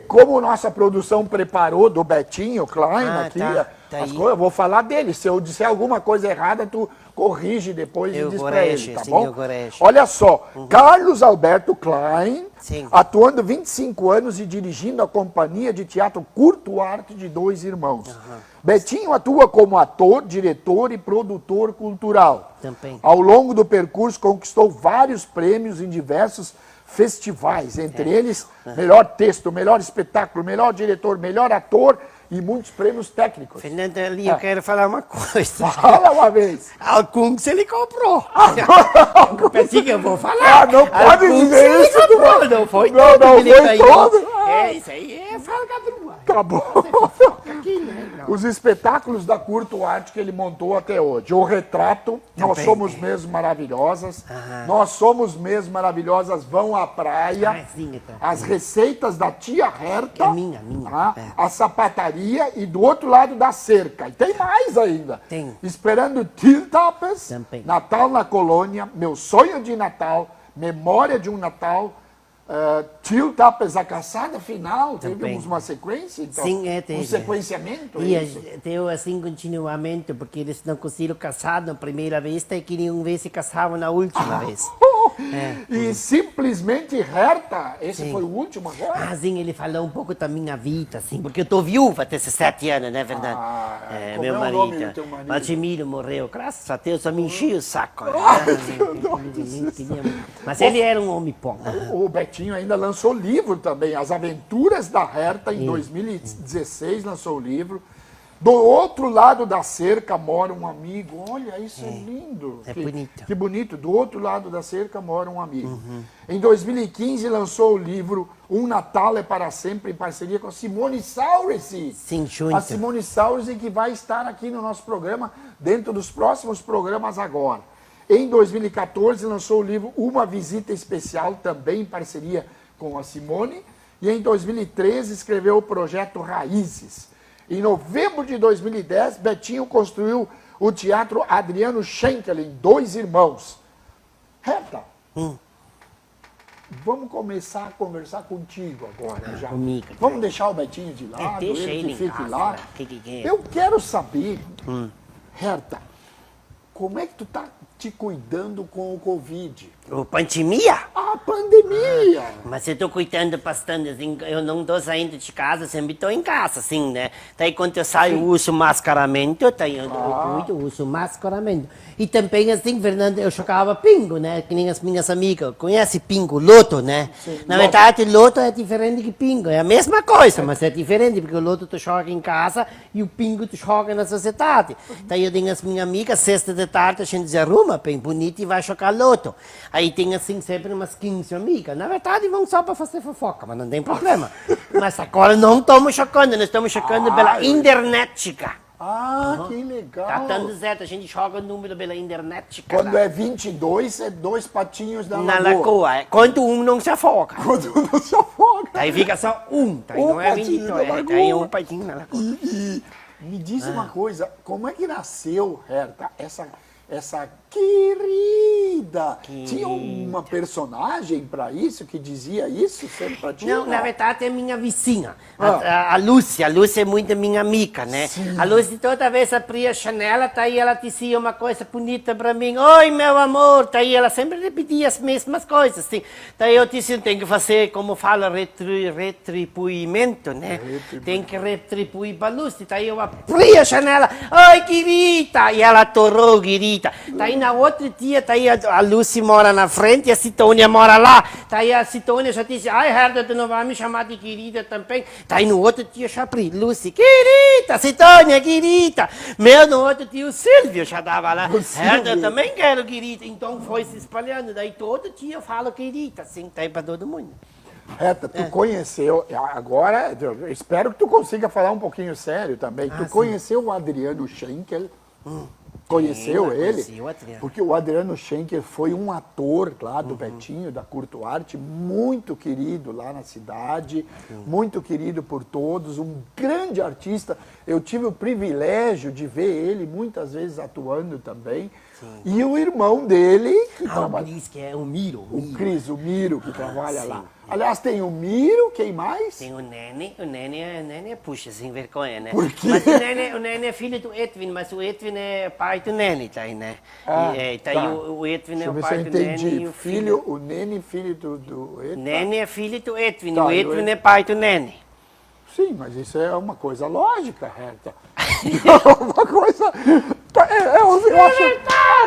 S2: como nossa produção preparou do Betinho Klein aqui, as coisas, eu vou falar dele. Se eu disser alguma coisa errada, tu corrige depois e diz pra ele, tá bom? Olha só, Carlos Alberto Klein, atuando 25 anos e dirigindo a companhia de teatro Curto Arte de Dois Irmãos. Betinho atua como ator, diretor e produtor cultural.
S5: Também.
S2: Ao longo do percurso, conquistou vários prêmios em diversos festivais, entre eles melhor texto, melhor espetáculo, melhor diretor, melhor ator e muitos prêmios técnicos.
S5: Fernando, ali eu quero falar uma coisa.
S2: Fala uma vez.
S5: Alcunks ele comprou. Pensei que eu vou falar.
S2: Ah, não pode dizer isso.
S5: Não foi
S2: não,
S5: todo.
S2: Não foi todo.
S5: É, isso aí é falcatrua.
S2: Tá bom.
S5: Aqui, né?
S2: Os espetáculos da Curto Arte que ele montou até hoje. O Retrato, Nós Somos Mesmo Maravilhosas. Nós Somos Mesmo Maravilhosas Vão à Praia. As Receitas da Tia Herta.
S5: É minha.
S2: A Sapataria e do outro lado da cerca. E tem mais ainda.
S5: Tem.
S2: Esperando Tiltapas,
S5: Também.
S2: Natal na Colônia, Meu Sonho de Natal, Memória de um Natal, Tiltapas, A Caçada Final. Tivemos uma sequência, então?
S5: Sim, teve.
S2: Um sequenciamento?
S5: E deu assim continuamente, porque eles não conseguiram casar na primeira vez, e queriam ver se casavam na última vez.
S2: E simplesmente Herta, esse foi o último agora?
S5: Sim, ele falou um pouco da minha vida, assim, porque eu tô viúva há 17 anos, né, verdade?
S2: Como
S5: meu
S2: é o
S5: marido.
S2: nome do teu marido?
S5: Valtimiro morreu, graças a Deus, só me enchia o saco. Mas ele era um homem bom.
S2: O Betinho ainda lançou livro também, As Aventuras da Herta, em 2016 lançou o livro. Do outro lado da cerca mora um amigo. Olha, isso é lindo.
S5: Bonito.
S2: Que bonito. Do outro lado da cerca mora um amigo. Em 2015 lançou o livro Um Natal é para Sempre, em parceria com a Simone Saurice.
S5: Sim, junto.
S2: A Simone Saurice que vai estar aqui no nosso programa, dentro dos próximos programas agora. Em 2014 lançou o livro Uma Visita Especial, também em parceria com a Simone. E em 2013 escreveu o projeto Raízes. Em novembro de 2010, Betinho construiu o Teatro Adriano Schenkel, em Dois Irmãos. Herta, vamos começar a conversar contigo agora já.
S5: Comigo.
S2: Vamos deixar o Betinho de lado,
S5: Deixa
S2: ele que
S5: em
S2: fique
S5: casa,
S2: lá.
S5: que
S2: Eu quero saber, Herta, como é que tu tá te cuidando com o Covid?
S5: O pandemia?
S2: A pandemia!
S5: Mas eu tô cuidando bastante, assim, eu não tô saindo de casa, sempre tô em casa, assim, né? Daí quando eu saio, eu uso mascaramento, daí eu cuido, uso mascaramento. E também, assim, Fernando, eu jogava pingo, né? Que nem as minhas amigas, conhece pingo, loto, né?
S2: Sim,
S5: na verdade, loto é diferente que pingo, é a mesma coisa, mas é diferente, porque o loto tu joga em casa e o pingo tu joga na sociedade. Daí eu tenho as minhas amigas, sexta de tarde, a gente se arruma bem bonito e vai jogar loto. Aí tem assim sempre umas 15 amigas. Na verdade vão só para fazer fofoca, mas não tem problema. Mas agora não estamos chocando, nós estamos chocando pela internet.
S2: Que legal.
S5: Tá dando certo, a gente joga o número pela internet.
S2: Quando é 22, é dois patinhos na
S5: lagoa. Quando um não se afoga.
S2: Quando não se afoga.
S5: Daí fica só um. Daí não é 22, daí um patinho na lagoa.
S2: E me diz uma coisa, como é que nasceu, Herta, essa querida? Tinha uma personagem para isso que dizia isso sempre pra ti?
S5: Não, na verdade é minha vizinha, a Lúcia. A Lúcia é muito minha amiga, né?
S2: Sim.
S5: A Lúcia toda vez abria a janela, daí ela dizia uma coisa bonita para mim. Oi, meu amor. Daí ela sempre repetia as mesmas coisas. Assim. Daí eu disse, tem que fazer, como fala, retribuimento, né? Tem que retribuir para a Lúcia. Daí eu abri a janela. Oi, querida. E ela atorou, querida. Daí na outro dia, daí a Lucy mora na frente e a Citônia mora lá. Daí a Citônia já disse, ai, Herta, tu não vai me chamar de querida também. Daí no outro dia já abri, Lucy, querida, Citônia, querida. No outro dia o Silvio já estava lá. Herta, eu também quero querida. Então foi se espalhando. Daí todo dia eu falo querida, assim, daí para todo mundo.
S2: Reta, tu conheceu, agora, eu espero que tu consiga falar um pouquinho sério também. Tu conheceu o Adriano Schenkel? Conheceu ele?
S5: Conheci o Adriano.
S2: Porque o Adriano Schenkel foi um ator lá do Betinho, da Curto Arte, muito querido lá na cidade, muito querido por todos, um grande artista. Eu tive o privilégio de ver ele muitas vezes atuando também. E o irmão dele, que
S5: o Cris, que é o Miro.
S2: o Cris, o Miro, que trabalha lá. Aliás, tem o Miro, quem mais?
S5: Tem o Nene é puxa, sem vergonha, né?
S2: Por quê?
S5: Mas o Nene é filho do Edwin, mas o Edwin é pai do Nene, tá aí, né? Tá aí o Edwin
S2: Deixa
S5: é
S2: eu
S5: o
S2: ver se
S5: pai
S2: eu
S5: do Nene
S2: entendi.
S5: e o filho...
S2: O Nene, filho do Edwin.
S5: Nene é filho do Edwin,
S2: Tá,
S5: o Edwin é pai do Nene.
S2: Sim, mas isso é uma coisa lógica, Reta. Uma coisa... Eu acho...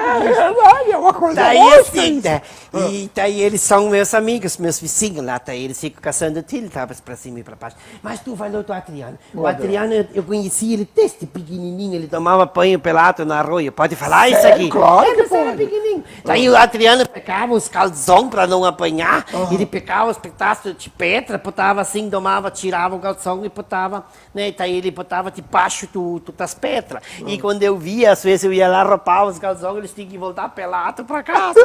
S2: É verdade, é uma coisa
S5: Daí
S2: lógica
S5: assim,
S2: isso.
S5: né? E daí eles são meus amigos, meus vizinhos lá, daí eles ficam caçando tiltapas pra cima e pra baixo. Mas tu falou do Adriano. O Adriano, eu conheci ele desde pequenininho, ele tomava banho pelado no arroio. Pode falar isso
S2: Sério?
S5: aqui?
S2: Claro que
S5: Mas era
S2: pode.
S5: pequenininho. Daí o Adriano pegava os calção pra não apanhar, ele pegava os pedaços de pedra, botava assim, domava, tirava o calção e botava, né? Daí ele botava debaixo das pedras. E quando eu via, às vezes eu ia lá roubar os calção, eles tinham que voltar pelado pra casa.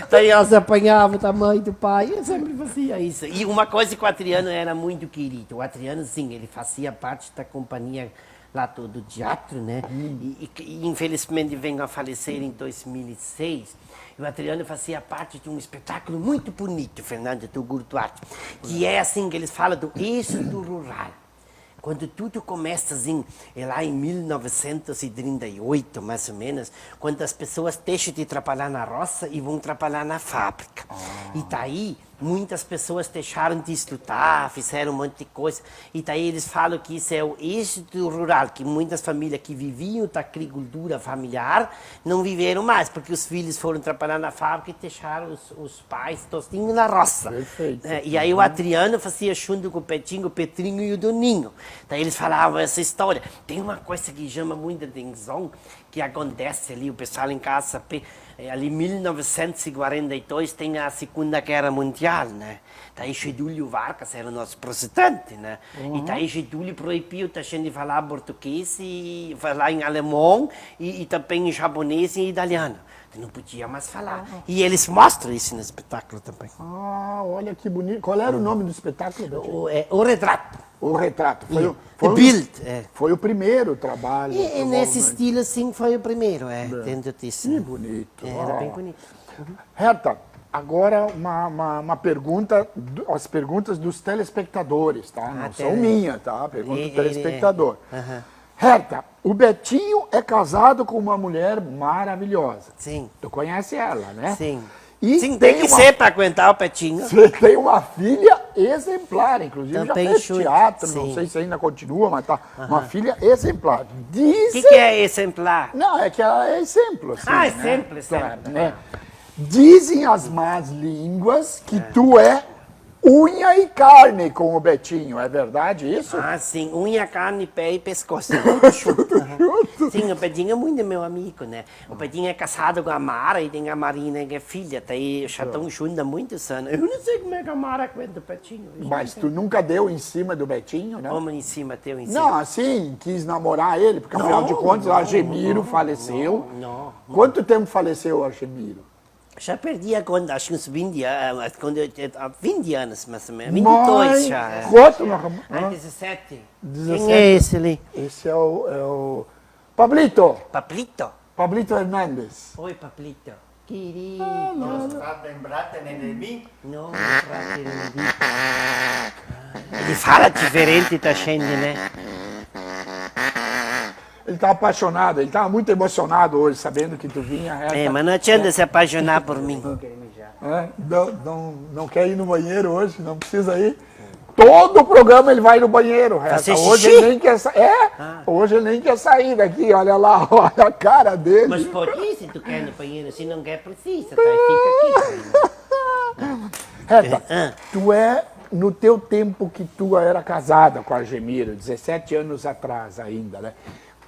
S5: Daí eles apanhavam da mãe do pai, eu sempre fazia isso. E uma coisa que o Adriano era muito querido. O Adriano, sim, ele fazia parte da companhia lá do teatro, né? E infelizmente veio a falecer em 2006. E o Adriano fazia parte de um espetáculo muito bonito, Fernando, do Curto Arte, que é assim, que eles falam do êxodo rural. Quando tudo começa assim, é lá em 1938, mais ou menos, quando as pessoas deixam de trabalhar na roça e vão trabalhar na fábrica. E daí, muitas pessoas deixaram de estudar, fizeram um monte de coisa. E daí eles falam que isso é o êxodo rural, que muitas famílias que viviam da agricultura familiar não viveram mais, porque os filhos foram trabalhar na fábrica e deixaram os pais tostinhos na roça.
S2: Perfeito.
S5: E aí o Adriano fazia junto com o Petrinho e o Doninho. Daí eles falavam essa história. Tem uma coisa que chama muita atenção, que acontece ali, o pessoal em casa, ali em 1942 tem a Segunda Guerra Mundial, né? Daí Getúlio Vargas era o nosso presidente, né? E daí Getúlio proibiu da gente falar português e falar em alemão e também em japonês e em italiano. Não podia mais falar. E eles mostram isso no espetáculo também.
S2: Olha que bonito. Qual era o nome do espetáculo? Betinho?
S5: O retrato.
S2: O Retrato.
S5: The Bild.
S2: Foi o primeiro trabalho.
S5: E nesse
S2: provavelmente.
S5: estilo, sim, foi o primeiro, dentro disso.
S2: Que bonito.
S5: Era bem bonito.
S2: Reta, agora uma pergunta, as perguntas dos telespectadores, tá? Não são minhas, tá? Pergunta do telespectador. Reta, o Betinho é casado com uma mulher maravilhosa.
S5: Sim.
S2: Tu conhece ela, né?
S5: Sim.
S2: E
S5: Sim, tem que ser para aguentar o Petinho.
S2: Você tem uma filha exemplar, inclusive
S5: Também
S2: já fez
S5: chute,
S2: teatro, não
S5: sim.
S2: sei se ainda continua, mas tá. Uma filha exemplar.
S5: O
S2: Dizem...
S5: que é exemplar?
S2: Não, é que ela é exemplo. Assim, né?
S5: Exemplo,
S2: Claro, né? Dizem as más línguas que tu é unha e carne com o Betinho, é verdade isso?
S5: Sim, unha, carne, pé e pescoço. Tudo junto. Sim, o Betinho é muito meu amigo, né? O Betinho é casado com a Mara e tem a Marina que é filha, daí já estão juntos há muitos anos. Eu não sei como é que a Mara aguenta o Betinho.
S2: Mas tu nunca deu em cima do Betinho, né?
S5: Vamos em cima, teu em cima.
S2: Não, assim, quis namorar ele, porque afinal de contas o Argemiro faleceu.
S5: Não.
S2: Quanto tempo faleceu o Argemiro?
S5: Já perdi a conta, acho que uns 20 anos, 20 anos mais ou menos, 22 já.
S2: Quanto, meu irmão?
S5: 17.
S2: 17.
S5: Quem é esse ali?
S2: Esse é o Pablito.
S5: Pablito?
S2: Pablito Hernandes.
S5: Oi, Pablito. Querido.
S3: Lembrate de mim?
S5: Não, trate de mim. Ele fala diferente da gente, né?
S2: Ele está apaixonado, ele estava muito emocionado hoje, sabendo que tu vinha.
S5: Mas não adianta se apaixonar por mim.
S2: Não quer ir no banheiro hoje, não precisa ir. Todo o programa ele vai no banheiro, Reta.
S5: Fazer
S2: Hoje
S5: xixi?
S2: ele nem quer sair. Hoje ele nem quer sair daqui, olha lá, olha a cara dele.
S5: Mas pode ir se tu quer no banheiro, se não quer, precisa, tá? Fica aqui.
S2: Reta, tu é, no teu tempo que tu era casada com a Argemiro, 17 anos atrás ainda, né?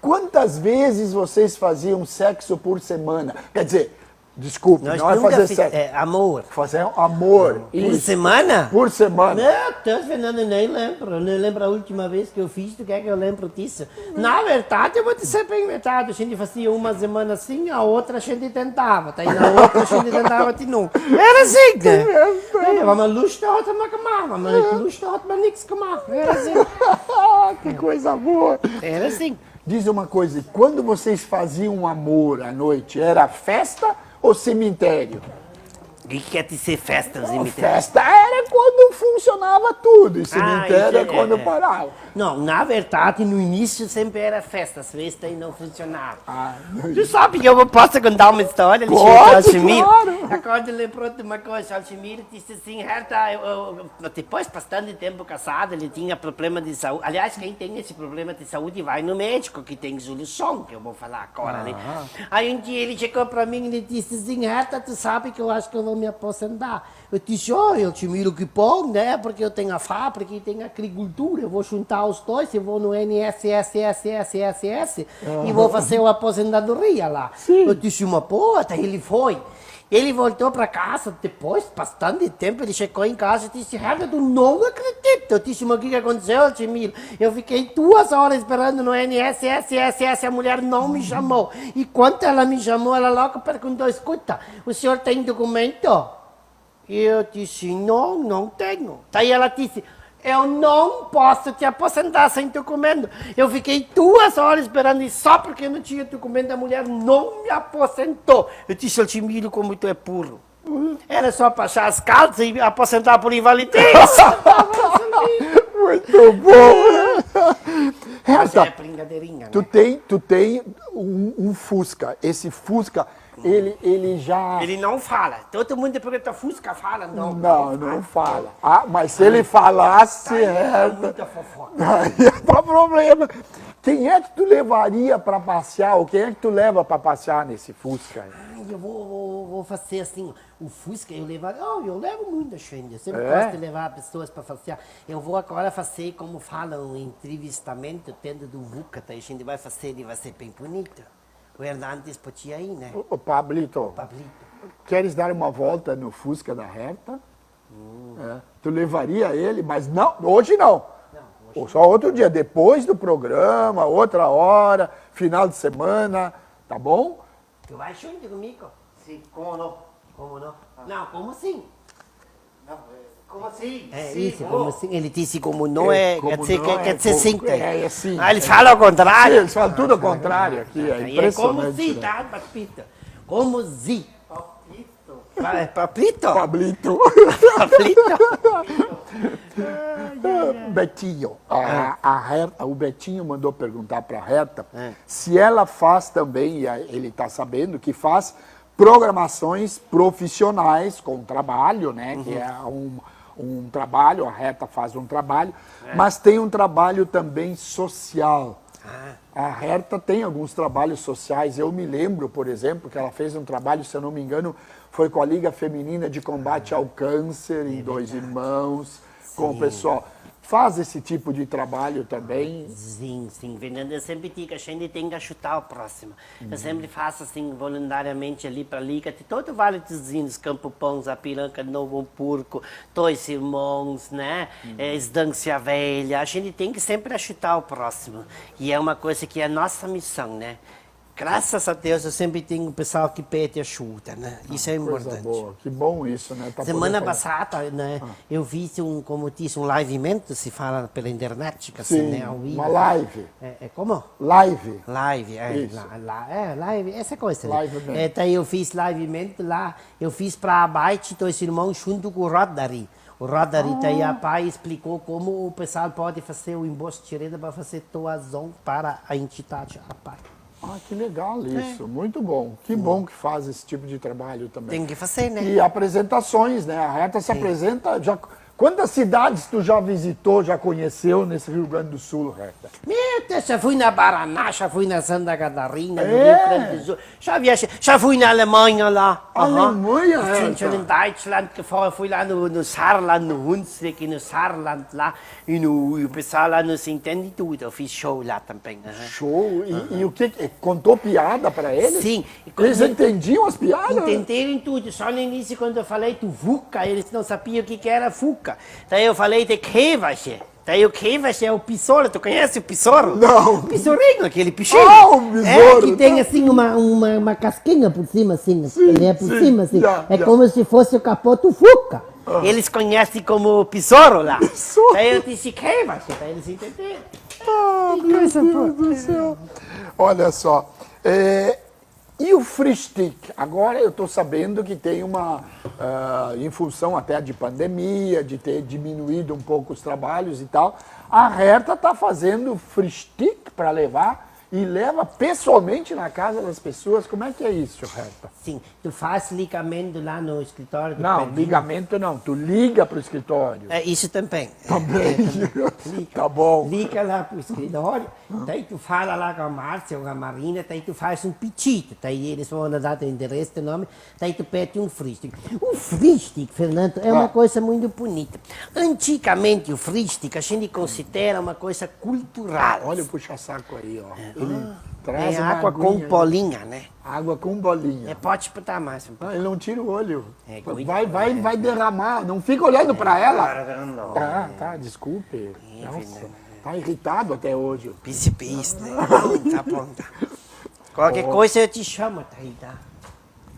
S2: Quantas vezes vocês faziam sexo por semana? Quer dizer, Desculpe,
S5: Nós
S2: não é
S5: nunca
S2: fazer
S5: fiz-
S2: sexo.
S5: é amor.
S2: Fazer amor.
S5: Por
S2: Isso.
S5: semana?
S2: Por semana.
S5: Não, Deus, Fernando, nem lembro. Eu nem lembro a última vez que eu fiz, tu quer que eu lembro disso? Na verdade, eu vou dizer bem verdade. A gente fazia uma semana assim, a outra a gente tentava. Daí na outra a gente tentava de novo. Era assim, né? Vamos lust da outra mal gemacht. Vamos lust da outra mal nichts gemacht. Era assim.
S2: Que coisa boa.
S5: Era assim.
S2: Diz uma coisa, quando vocês faziam amor à noite, era festa ou cemitério?
S5: O que quer dizer festa no cemitério?
S2: Festa era quando funcionava tudo, e cemitério é quando parava.
S5: Não, na verdade, no início sempre era festa, às vezes daí não funcionava.
S2: Ah,
S5: Tu sabe que eu posso contar uma história?
S2: Pode,
S5: Alcimir.
S2: claro.
S5: Agora lembrou de uma coisa, Alcimir disse assim, Herta, depois de bastante tempo casado, ele tinha problema de saúde. Aliás, quem tem esse problema de saúde vai no médico, que tem solução, que eu vou falar agora, né? Aí um dia ele chegou pra mim e ele disse assim, Herta, tu sabe que eu acho que eu vou me aposentar. Eu disse, olha, Alcimir, que bom, né? Porque eu tenho a fábrica e tenho a agricultura, eu vou juntar os dois, eu vou no NSSSSSS e vou fazer uma aposentadoria lá. Eu disse, uma boa, daí ele foi. Ele voltou para casa, depois de bastante tempo, ele chegou em casa e disse, Herta, tu não acredita. Eu disse, mas o que aconteceu, Alcimir? Eu fiquei 2 horas esperando no NSSSSS, a mulher não me chamou. E quando ela me chamou, ela logo perguntou, escuta, o senhor tem documento? E eu disse, não, não tenho. Daí ela disse, eu não posso te aposentar sem documento. Eu fiquei 2 horas esperando e só porque eu não tinha documento, a mulher não me aposentou. Eu disse, Alcimiro, como tu é burro. Era só baixar as calças e aposentar por invalidez.
S2: Muito bom!
S5: Mas
S2: Herta,
S5: é brincadeirinha, né?
S2: tu tem um Fusca. Esse Fusca, ele já...
S5: Ele não fala. Todo mundo pergunta, Fusca fala? Não.
S2: Não fala. Ah, mas se ele falasse, Herta...
S5: Muita fofoca.
S2: Aí tá problema. Quem é que tu levaria para passear? Ou quem é que tu leva para passear nesse Fusca?
S5: Ai, eu vou fazer assim, o Fusca, eu levo muita gente, eu sempre gosto de levar pessoas para passear. Eu vou agora fazer, como falam, um entrevistamento dentro do VUCA, tá? A gente vai fazer, ele vai ser bem bonito. O Hernandes podia ir, né?
S2: Ô, Pablito,
S5: Pablito.
S2: queres dar uma volta no Fusca da Herta? É. Tu levaria ele, mas não, hoje não. Ou só outro dia, depois do programa, outra hora, final de semana, tá bom?
S5: Tu vai junto comigo? Sim, como não? Como não? Não, como sim?
S6: Como assim?
S5: É
S6: Sim,
S5: isso,
S6: oh.
S5: como assim? Ele disse como não
S2: Como
S5: quer dizer,
S2: não
S5: quer dizer
S2: como-
S5: sim.
S2: é sim.
S5: Ah, ele fala ao
S2: Sim,
S5: contrário.
S2: eles falam tudo ao contrário aqui, é
S5: Aí é como
S2: impressionante.
S5: sim,
S2: né?
S5: tá, papito? Como sim. É papito?
S2: Pablito.
S5: Papito?
S2: Betinho, o Betinho mandou perguntar para a Herta
S5: É.
S2: se ela faz também, e ele está sabendo que faz programações profissionais com trabalho, né? Que é um trabalho, a Herta faz um trabalho, mas tem um trabalho também social. A Herta tem alguns trabalhos sociais. Eu me lembro, por exemplo, que ela fez um trabalho, se eu não me engano, foi com a Liga Feminina de Combate ao Câncer, em Dois Irmãos, com o pessoal. Faz esse tipo de trabalho também?
S5: Sim, Fernando, eu sempre digo que a gente tem que ajudar o próximo. Eu sempre faço assim, voluntariamente ali para a Liga, de todo o Vale dos Índios, Campo Pão, Zapiranca, Novo Hamburgo, Dois Irmãos, né? Estância Velha. A gente tem que sempre ajudar o próximo. E é uma coisa que é a nossa missão, né? Graças a Deus eu sempre tenho um pessoal que pede ajuda, né? Isso é
S2: Coisa
S5: importante.
S2: boa, que bom isso, né? Pra
S5: Semana
S2: poder fazer.
S5: passada, né, eu fiz como disse, um liveamento, se fala pela internet, assim,
S2: Sim,
S5: né, ao vivo.
S2: uma live.
S5: Como?
S2: Live.
S5: Live,
S2: Isso.
S5: live, essa coisa.
S2: Live
S5: Né?
S2: mesmo.
S5: Daí eu fiz liveamento lá, eu fiz para a Baite, Dois Irmãos, junto com o Rotary. O Rotary, daí a PAI explicou como o pessoal pode fazer o imposto de renda para fazer doação para a entidade, a PAI.
S2: Ah, que legal isso, muito bom. Que bom que faz esse tipo de trabalho também.
S5: Tem que fazer, né?
S2: E apresentações, né? A Herta se apresenta já Quantas cidades tu já visitou, já conheceu nesse Rio Grande do Sul, Herta?
S5: Meu Deus, já fui na Paraná, já fui na Santa Catarina, no Rio Grande do Sul. Já viajei, já fui na Alemanha lá.
S2: Alemanha,
S5: Sim,
S2: Herta?
S5: schon in Deutschland gefahren, fui lá no Saarland, no Hunsrück, no Saarland lá. E o pessoal lá nos entende tudo, eu fiz show lá também.
S2: Show. E o que? Contou piada para eles?
S5: Sim.
S2: Eles entendiam as piadas?
S5: Entenderam tudo. Só no início, quando eu falei do VUCA, eles não sabiam o que era VUCA. Daí eu falei de Käferchen. Daí o Käferchen é o besouro. Tu conhece o besouro?
S2: Não.
S5: O besourinho, aquele bichinho.
S2: O besouro.
S5: Que tem assim uma casquinha por cima, assim. Ele é por cima, assim. É como se fosse o capô do VUCA. Eles conhecem como besouro lá. Daí eu disse Käferchen, daí eles entenderam.
S2: Meu Deus do céu. Olha só. E o free stick? Agora eu estou sabendo que tem em função até de pandemia, de ter diminuído um pouco os trabalhos e tal, a Herta está fazendo free stick para levar e leva pessoalmente na casa das pessoas. Como é que é isso, Herta?
S5: Sim, tu faz ligamento lá no escritório do
S2: Não,
S5: Pedrinho.
S2: ligamento não, tu liga para o escritório.
S5: É, isso também.
S2: Também. Tá bom.
S5: Liga lá pro escritório, daí tu fala lá com a Márcia ou com a Marina, daí tu faz um pedido, daí eles vão dar o endereço, o nome, daí tu pede um fristic. O fristic, Fernando, é uma coisa muito bonita. Antigamente o fristic a gente considera uma coisa cultural.
S2: Olha o puxa-saco aí, ó. Ele traz
S5: É
S2: uma
S5: água com
S2: aguinha,
S5: bolinha, né?
S2: Água com bolinha.
S5: Pode botar mais um pouco.
S2: Ah, ele não tira o olho.
S5: Cuidado.
S2: Vai derramar. Não fica olhando para ela.
S5: Não.
S2: Tá, desculpe. Nossa, tá irritado até hoje.
S5: Pis, né? Tá bom, tá. Qualquer coisa eu te chamo, tá?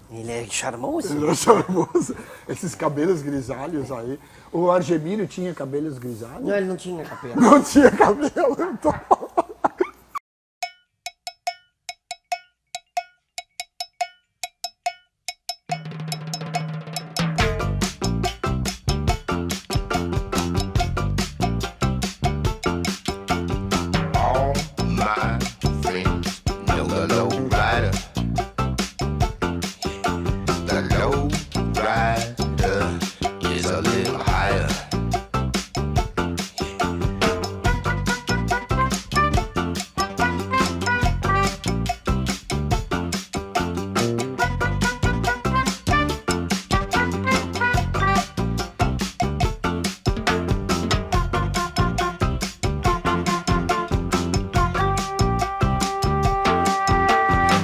S5: Ele é charmoso.
S2: Ele é charmoso. Esses cabelos grisalhos aí. O Argemiro tinha cabelos grisalhos?
S5: Não, ele não tinha cabelo.
S2: Não tinha cabelo, então.